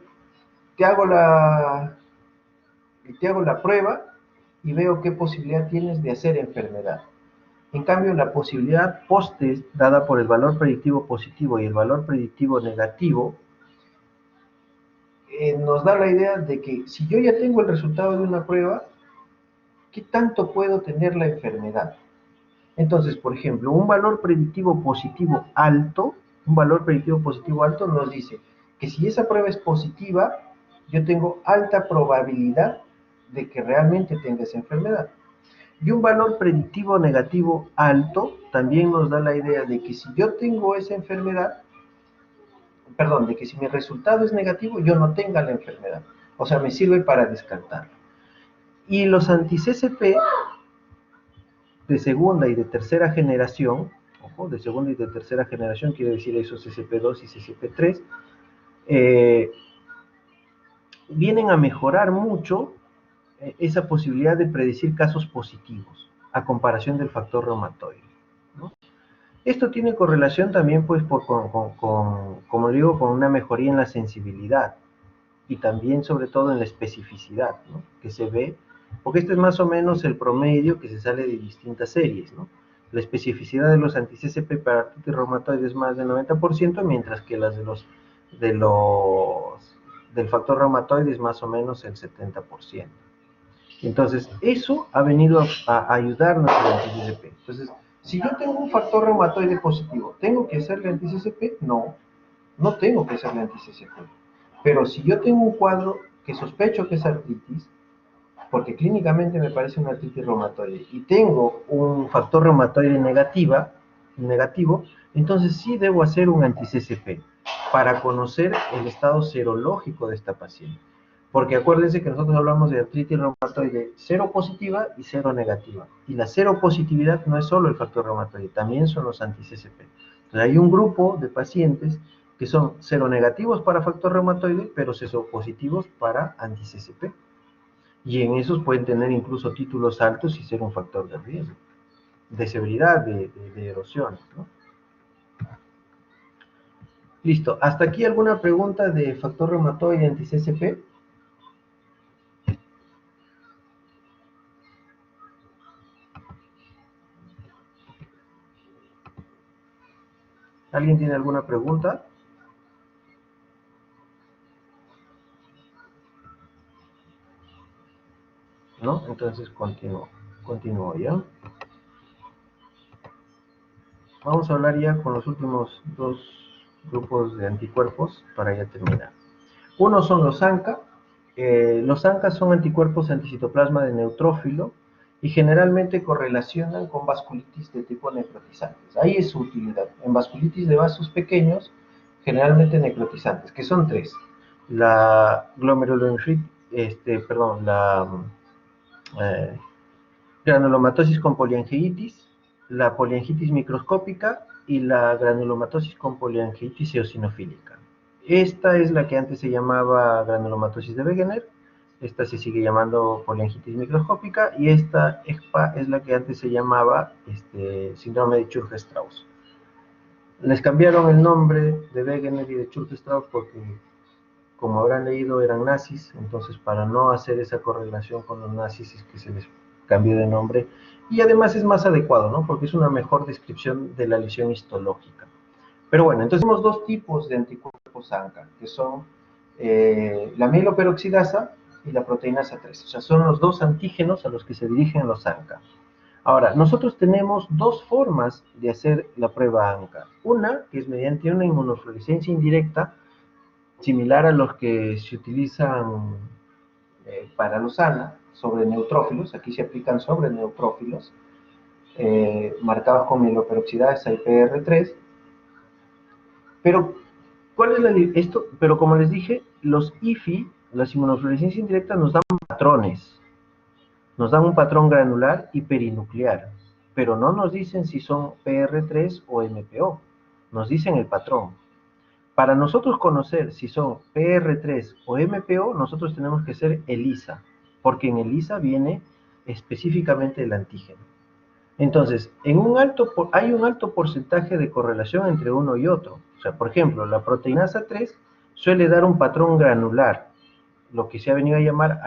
te hago la prueba y veo qué posibilidad tienes de hacer enfermedad. En cambio, la posibilidad post-test, dada por el valor predictivo positivo y el valor predictivo negativo, nos da la idea de que si yo ya tengo el resultado de una prueba, ¿qué tanto puedo tener la enfermedad? Entonces, por ejemplo, un valor predictivo positivo alto nos dice que si esa prueba es positiva, yo tengo alta probabilidad de que realmente tenga esa enfermedad. Y un valor predictivo negativo alto también nos da la idea de que si yo tengo esa enfermedad, perdón, de que si mi resultado es negativo, yo no tenga la enfermedad. O sea, me sirve para descartarlo. Y los anti-CCP de segunda y de tercera generación, ojo, de segunda y de tercera generación, quiere decir esos CCP2 y CCP3, vienen a mejorar mucho esa posibilidad de predecir casos positivos a comparación del factor reumatoide, ¿no? Esto tiene correlación también, pues, como digo, con una mejoría en la sensibilidad y también, sobre todo, en la especificidad, ¿no?, que se ve, porque este es más o menos el promedio que se sale de distintas series, ¿no? La especificidad de los anti-CCP para artritis reumatoide es más del 90%, mientras que las del factor reumatoide es más o menos el 70%. Entonces, eso ha venido a ayudarnos al anti-CCP. Entonces, si yo tengo un factor reumatoide positivo, ¿tengo que hacerle anti-CCP? No, no tengo que hacerle anti-CCP. Pero si yo tengo un cuadro que sospecho que es artritis, porque clínicamente me parece una artritis reumatoide, y tengo un factor reumatoide negativo, entonces sí debo hacer un anti-CCP para conocer el estado serológico de esta paciente. Porque acuérdense que nosotros hablamos de artritis reumatoide cero positiva y cero negativa. Y la cero positividad no es solo el factor reumatoide, también son los anti-CCP. Entonces hay un grupo de pacientes que son seronegativos para factor reumatoide, pero seropositivos para anti-CCP. Y en esos pueden tener incluso títulos altos y ser un factor de riesgo, de severidad, de erosiones, ¿no? Listo. ¿Hasta aquí alguna pregunta de factor reumatoide anti-CCP? ¿Alguien tiene alguna pregunta? ¿No? Entonces continúo ya. Vamos a hablar ya con los últimos dos grupos de anticuerpos para ya terminar. Uno son los ANCA. Los ANCA son anticuerpos anticitoplasma de neutrófilo y generalmente correlacionan con vasculitis de tipo necrotizantes. Ahí es su utilidad. En vasculitis de vasos pequeños, generalmente necrotizantes, que son tres. La granulomatosis con poliangiitis, la poliangitis microscópica y la granulomatosis con poliangiitis eosinofílica. Esta es la que antes se llamaba granulomatosis de Wegener, esta se sigue llamando poliangitis microscópica, y esta EGPA es la que antes se llamaba síndrome de Churg-Strauss. Les cambiaron el nombre de Wegener y de Churg-Strauss porque, como habrán leído, eran nazis, entonces para no hacer esa correlación con los nazis es que se les cambió de nombre, y además es más adecuado, ¿no?, porque es una mejor descripción de la lesión histológica. Pero bueno, entonces tenemos dos tipos de anticuerpos ANCA, que son la mieloperoxidasa y la proteinasa 3, o sea, son los dos antígenos a los que se dirigen los ANCA. Ahora, nosotros tenemos dos formas de hacer la prueba ANCA. Una, que es mediante una inmunofluorescencia indirecta, similar a los que se utilizan para los ANA, sobre neutrófilos. Aquí se aplican sobre neutrófilos, marcados con mieloperoxidasa y PR3. Pero, ¿cuál es pero como les dije, los IFI, las inmunofluorescencias indirectas, nos dan patrones. Nos dan un patrón granular y perinuclear, pero no nos dicen si son PR3 o MPO, nos dicen el patrón. Para nosotros conocer si son PR3 o MPO, nosotros tenemos que hacer ELISA, porque en ELISA viene específicamente el antígeno. Entonces, hay un alto porcentaje de correlación entre uno y otro. O sea, por ejemplo, la proteinasa 3 suele dar un patrón granular, lo que se ha venido a llamar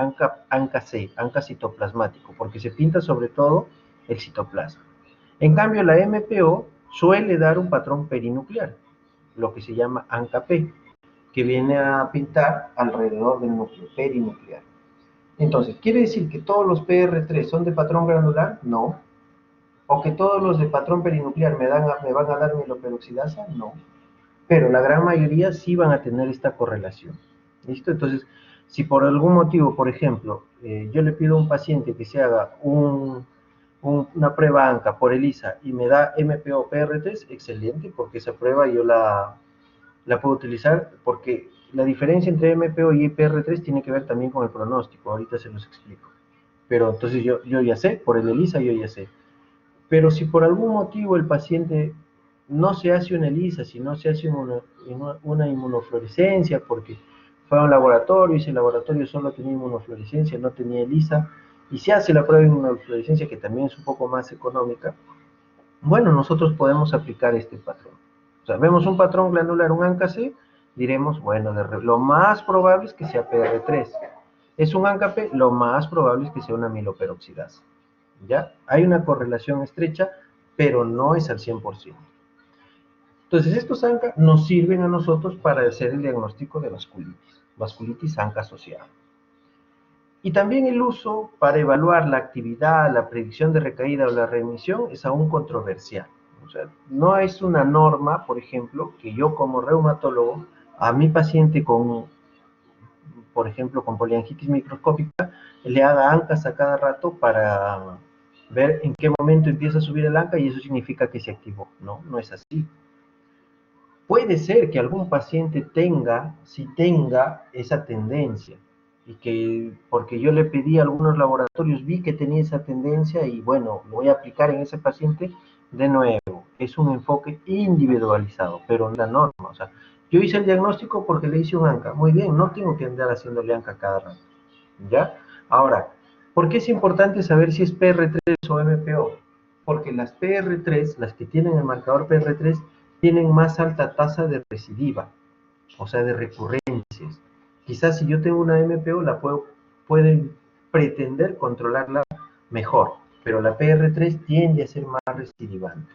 ANCA-C, ANCA citoplasmático, porque se pinta sobre todo el citoplasma. En cambio, la MPO suele dar un patrón perinuclear, lo que se llama ANCA-P, que viene a pintar alrededor del núcleo perinuclear. Entonces, ¿quiere decir que todos los PR3 son de patrón granular? No. ¿O que todos los de patrón perinuclear me van a dar mieloperoxidasa? No. Pero la gran mayoría sí van a tener esta correlación. ¿Listo? Entonces, Si por algún motivo, por ejemplo, yo le pido a un paciente que se haga una prueba ANCA por ELISA y me da MPO PR3, excelente, porque esa prueba yo la puedo utilizar, porque la diferencia entre MPO y PR3 tiene que ver también con el pronóstico, ahorita se los explico. Pero entonces yo ya sé, por el ELISA yo ya sé. Pero si por algún motivo el paciente no se hace una ELISA, si no se hace una inmunofluorescencia, porque fue a un laboratorio y ese laboratorio solo tenía inmunofluorescencia, no tenía ELISA, y se hace la prueba de inmunofluorescencia, que también es un poco más económica, bueno, nosotros podemos aplicar este patrón. O sea, vemos un patrón glandular, un ANCA-C, diremos, bueno, lo más probable es que sea PR3. Es un ANCA-P, lo más probable es que sea una amiloperoxidasa. ¿Ya? Hay una correlación estrecha, pero no es al 100%. Entonces, estos ANCA nos sirven a nosotros para hacer el diagnóstico de vasculitis ANCA asociada. Y también el uso para evaluar la actividad, la predicción de recaída o la remisión es aún controversial. O sea, no es una norma, por ejemplo, que yo como reumatólogo a mi paciente por ejemplo, con poliangitis microscópica, le haga ANCAs a cada rato para ver en qué momento empieza a subir el ANCA y eso significa que se activó. No, no es así. Puede ser que algún paciente tenga esa tendencia, y que porque yo le pedí a algunos laboratorios, vi que tenía esa tendencia y bueno, lo voy a aplicar en ese paciente de nuevo. Es un enfoque individualizado, pero no la norma. O sea, yo hice el diagnóstico porque le hice un ANCA. Muy bien, no tengo que andar haciéndole ANCA cada rato. ¿Ya? Ahora, ¿por qué es importante saber si es PR3 o MPO? Porque las PR3, las que tienen el marcador PR3, tienen más alta tasa de recidiva, o sea, de recurrencias. Quizás si yo tengo una MPO, pueden pretender controlarla mejor, pero la PR3 tiende a ser más recidivante.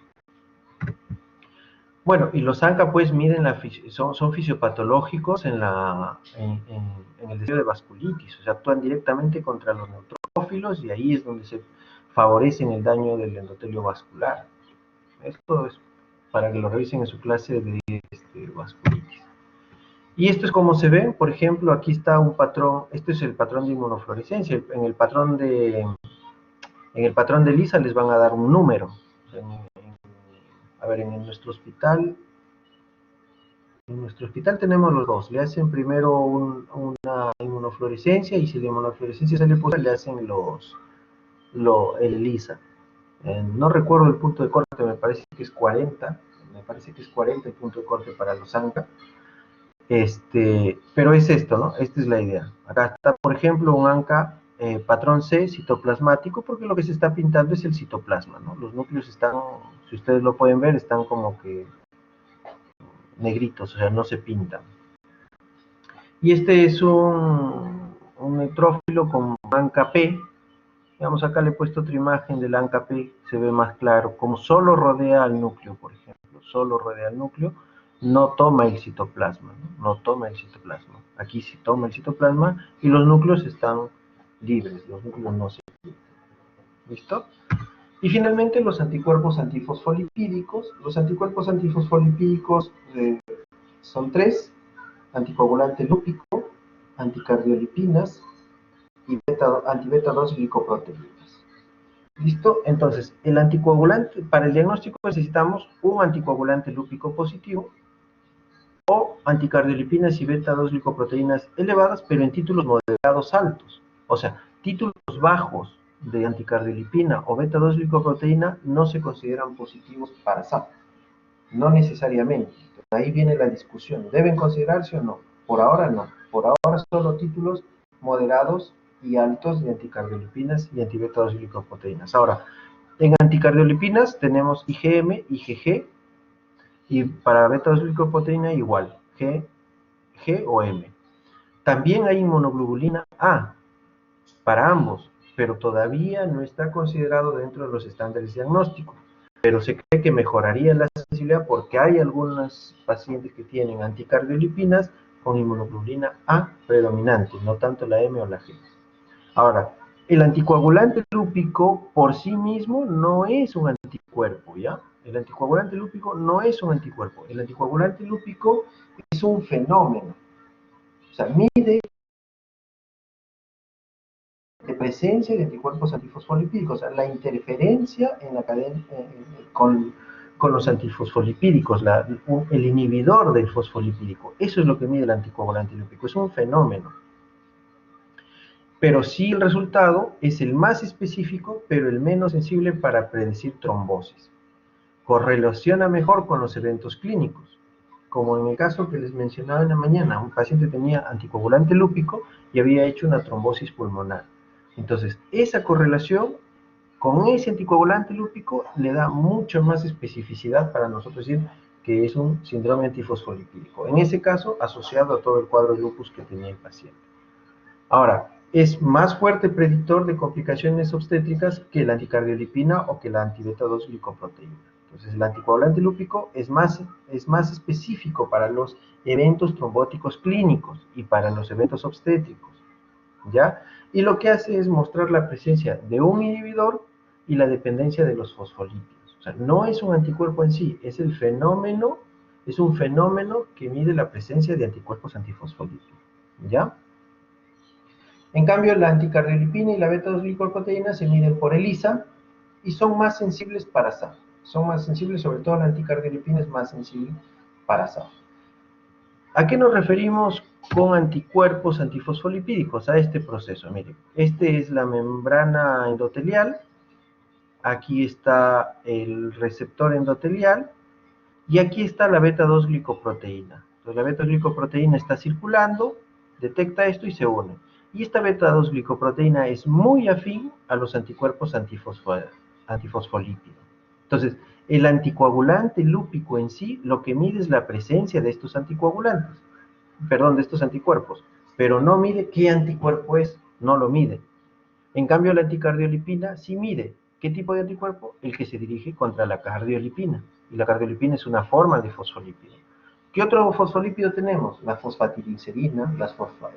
Bueno, y los ANCA pues miden son fisiopatológicos en el desarrollo de vasculitis, o sea, actúan directamente contra los neutrófilos y ahí es donde se favorecen el daño del endotelio vascular. Esto es para que lo revisen en su clase de vasculitis. Y esto es como se ve, por ejemplo, aquí está un patrón, este es el patrón de inmunofluorescencia, en el patrón de ELISA les van a dar un número. A ver, en nuestro hospital tenemos los dos. Le hacen primero una inmunofluorescencia y si la inmunofluorescencia sale positiva, le hacen el ELISA. No recuerdo el punto de corte, me parece que es 40. Me parece que es 40 el punto de corte para los ANCA. Pero es esto, ¿no? Esta es la idea. Acá está, por ejemplo, un ANCA patrón C citoplasmático, porque lo que se está pintando es el citoplasma, ¿no? Los núcleos están, si ustedes lo pueden ver, están como que negritos, o sea, no se pintan. Y este es un neutrófilo con ANCA P. Digamos, acá le he puesto otra imagen del ANCA P, se ve más claro, como solo rodea al núcleo, por ejemplo, solo rodea al núcleo, no toma el citoplasma, ¿no? No toma el citoplasma. Aquí sí toma el citoplasma y los núcleos están libres, los núcleos no se pintan. ¿Listo? Y finalmente los anticuerpos antifosfolipídicos. Los anticuerpos antifosfolipídicos son tres: anticoagulante lúpico, anticardiolipinas y anti-beta 2 glicoproteínas. ¿Listo? Entonces, el anticoagulante, para el diagnóstico necesitamos un anticoagulante lúpico positivo o anticardiolipinas y beta 2 glicoproteínas elevadas, pero en títulos moderados altos. O sea, títulos bajos de anticardiolipina o beta 2 glicoproteína no se consideran positivos para SAP. No necesariamente. Ahí viene la discusión. ¿Deben considerarse o no? Por ahora no. Por ahora solo títulos moderados y altos de anticardiolipinas y anti-beta 2 glicoproteínas. Ahora, en anticardiolipinas tenemos IgM, IgG, y para beta 2 glicoproteína igual, G o M. También hay inmunoglobulina A para ambos, pero todavía no está considerado dentro de los estándares diagnósticos. Pero se cree que mejoraría la sensibilidad porque hay algunos pacientes que tienen anticardiolipinas con inmunoglobulina A predominante, no tanto la M o la G. Ahora, el anticoagulante lúpico por sí mismo no es un anticuerpo, ¿ya? El anticoagulante lúpico no es un anticuerpo. El anticoagulante lúpico es un fenómeno. O sea, mide de presencia de anticuerpos antifosfolipídicos, o sea, la interferencia en la cadena con los antifosfolipídicos, el inhibidor del fosfolipídico. Eso es lo que mide el anticoagulante lúpico, es un fenómeno. Pero sí el resultado es el más específico, pero el menos sensible para predecir trombosis. Correlaciona mejor con los eventos clínicos, como en el caso que les mencionaba en la mañana, un paciente tenía anticoagulante lúpico y había hecho una trombosis pulmonar. Entonces, esa correlación con ese anticoagulante lúpico le da mucha más especificidad para nosotros decir que es un síndrome antifosfolipídico. En ese caso, asociado a todo el cuadro de lupus que tenía el paciente. Ahora, es más fuerte predictor de complicaciones obstétricas que la anticardiolipina o que la anti-beta-2 glicoproteína. Entonces, el anticoagulante lúpico es más específico para los eventos trombóticos clínicos y para los eventos obstétricos, ¿ya? Y lo que hace es mostrar la presencia de un inhibidor y la dependencia de los fosfolípidos. O sea, no es un anticuerpo en sí, es el fenómeno, es un fenómeno que mide la presencia de anticuerpos antifosfolípidos, ¿ya? En cambio, la anticardiolipina y la beta-2 glicoproteína se miden por ELISA y son más sensibles para SAF. Son más sensibles, sobre todo la anticardiolipina es más sensible para SAF. ¿A qué nos referimos con anticuerpos antifosfolipídicos? A este proceso, miren. Este es la membrana endotelial, aquí está el receptor endotelial y aquí está la beta-2 glicoproteína. Entonces la beta-2 glicoproteína está circulando, detecta esto y se une. Y esta beta-2 glicoproteína es muy afín a los anticuerpos antifosfolípidos. Entonces, el anticoagulante lúpico en sí, lo que mide es la presencia de estos anticoagulantes, perdón, de estos anticuerpos, pero no mide qué anticuerpo es, no lo mide. En cambio, la anticardiolipina sí mide. ¿Qué tipo de anticuerpo? El que se dirige contra la cardiolipina. Y la cardiolipina es una forma de fosfolípido. ¿Qué otro fosfolípido tenemos? La fosfatidilcerina,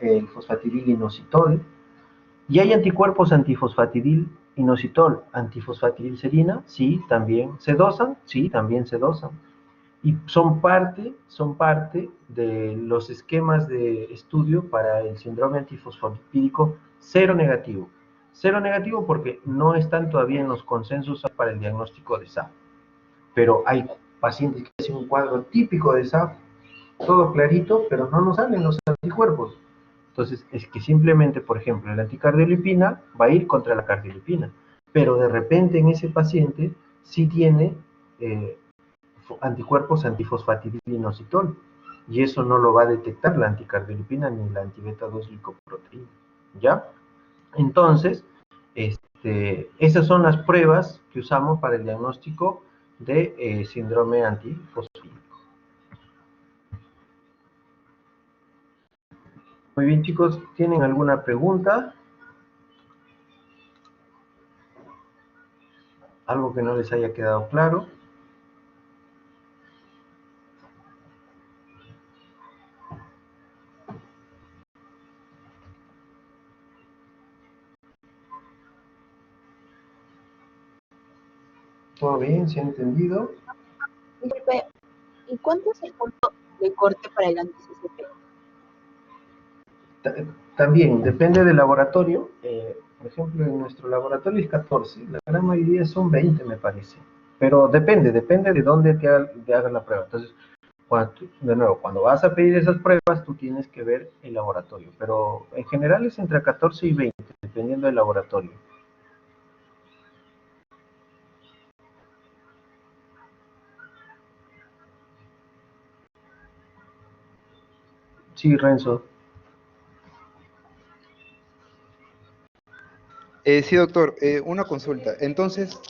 el fosfatidilinositol. ¿Y hay anticuerpos antifosfatidilinositol, antifosfatidilcerina? Sí, también. ¿Se dosan? Sí, también se dosan. Y son parte de los esquemas de estudio para el síndrome antifosfolipídico cero negativo. Cero negativo porque no están todavía en los consensos para el diagnóstico de SAF. Pero hay pacientes que hacen un cuadro típico de SAF, todo clarito, pero no nos salen los anticuerpos. Entonces, es que simplemente, por ejemplo, la anticardiolipina va a ir contra la cardiolipina, pero de repente en ese paciente sí tiene anticuerpos antifosfatidilinositol, y eso no lo va a detectar la anticardiolipina ni la anti-beta-2 glicoproteína, ¿ya? Entonces, esas son las pruebas que usamos para el diagnóstico de síndrome antifosfolípico. Muy bien, chicos, ¿tienen alguna pregunta? ¿Algo que no les haya quedado claro? ¿Todo bien? ¿Se ha entendido? Disculpe, ¿y cuánto es el punto de corte para el anti-CCP? También depende del laboratorio. Por ejemplo, en nuestro laboratorio es 14, la gran mayoría son 20, me parece. Pero depende de dónde te hagan la prueba. Entonces, de nuevo, cuando vas a pedir esas pruebas, tú tienes que ver el laboratorio. Pero en general es entre 14 y 20, dependiendo del laboratorio. Sí, Renzo. Sí, doctor, una consulta. Entonces,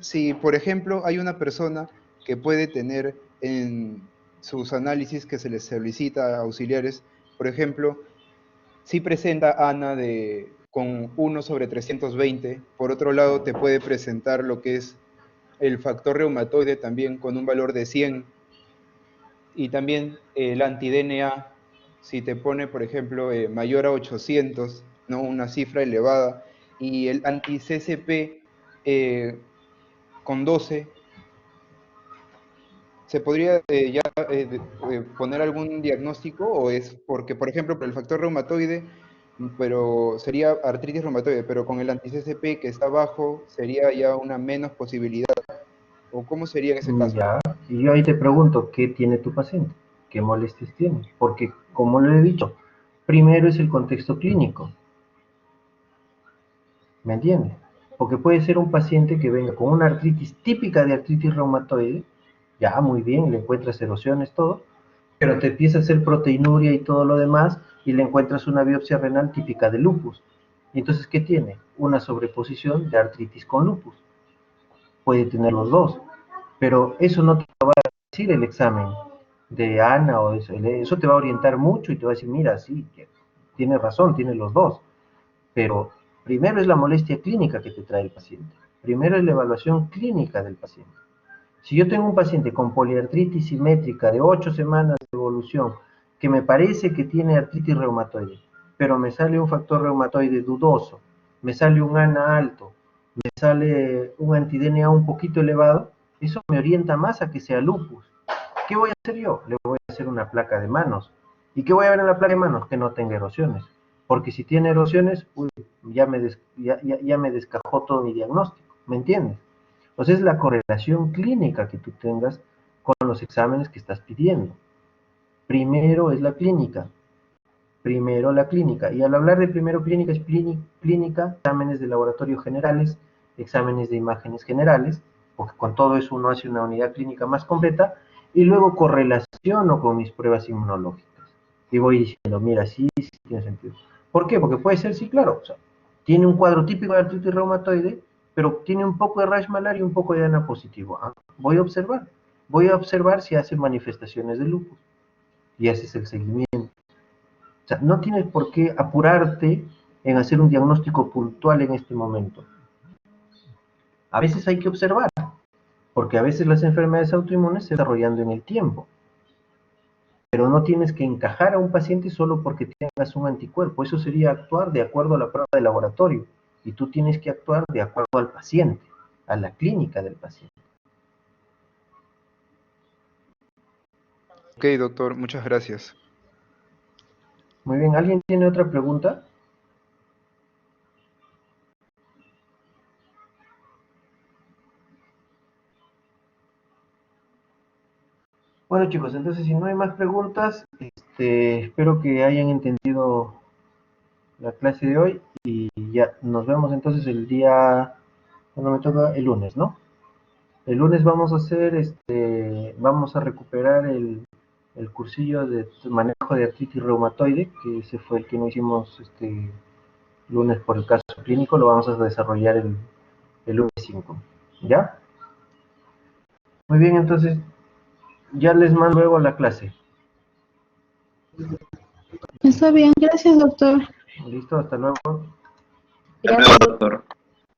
si por ejemplo hay una persona que puede tener en sus análisis que se les solicita auxiliares, por ejemplo, si presenta ANA con 1/320, por otro lado te puede presentar lo que es el factor reumatoide también con un valor de 100, y también el anti-DNA, si te pone, por ejemplo, mayor a 800, ¿no? Una cifra elevada, y el anti-CCP con 12, ¿se podría poner algún diagnóstico o es porque, por ejemplo, por el factor reumatoide, pero sería artritis reumatoide, pero con el anti-CCP que está bajo sería ya una menos posibilidad? ¿O cómo sería en ese caso? Ya, y yo ahí te pregunto, ¿qué tiene tu paciente? ¿Qué molestias tiene? Porque, como le he dicho, primero es el contexto clínico, ¿me entiendes? Porque puede ser un paciente que venga con una artritis típica de artritis reumatoide, ya muy bien, le encuentras erosiones, todo, pero te empieza a hacer proteinuria y todo lo demás, y le encuentras una biopsia renal típica de lupus. Y entonces, ¿qué tiene? Una sobreposición de artritis con lupus. Puede tener los dos, pero eso no te va a decir el examen de Ana o eso te va a orientar mucho y te va a decir, mira, sí, tienes razón, tienes los dos, pero primero es la molestia clínica que te trae el paciente, primero es la evaluación clínica del paciente. Si yo tengo un paciente con poliartritis simétrica de 8 semanas de evolución, que me parece que tiene artritis reumatoide, pero me sale un factor reumatoide dudoso, me sale un ANA alto, me sale un anti-DNA un poquito elevado, eso me orienta más a que sea lupus. ¿Qué voy a hacer yo? Le voy a hacer una placa de manos. ¿Y qué voy a ver en la placa de manos? Que no tenga erosiones. Porque si tiene erosiones, uy, ya me descajó todo mi diagnóstico. ¿Me entiendes? O sea, es la correlación clínica que tú tengas con los exámenes que estás pidiendo. Primero es la clínica. Primero la clínica. Y al hablar de primero clínica, es clínica, exámenes de laboratorio generales, exámenes de imágenes generales, porque con todo eso uno hace una unidad clínica más completa, y luego correlaciono con mis pruebas inmunológicas. Y voy diciendo, mira, sí, sí tiene sentido. ¿Por qué? Porque puede ser, sí, claro, o sea, tiene un cuadro típico de artritis reumatoide, pero tiene un poco de rash malaria y un poco de ANA positivo. Ah, voy a observar si hace manifestaciones de lupus. Y ese es el seguimiento. O sea, no tienes por qué apurarte en hacer un diagnóstico puntual en este momento. A veces hay que observar, porque a veces las enfermedades autoinmunes se desarrollan en el tiempo. Pero no tienes que encajar a un paciente solo porque tengas un anticuerpo. Eso sería actuar de acuerdo a la prueba de laboratorio. Y tú tienes que actuar de acuerdo al paciente, a la clínica del paciente. Ok, doctor, muchas gracias. Muy bien, ¿alguien tiene otra pregunta? Bueno, chicos, entonces si no hay más preguntas, espero que hayan entendido la clase de hoy y ya nos vemos entonces el día, cuando me toca, el lunes, ¿no? El lunes vamos a hacer, vamos a recuperar el cursillo de manejo de artritis reumatoide, que ese fue el que no hicimos lunes por el caso clínico, lo vamos a desarrollar el lunes 5, ¿ya? Muy bien, entonces ya les mando luego la clase. Está bien, gracias, doctor. Listo, hasta luego. Gracias, doctor.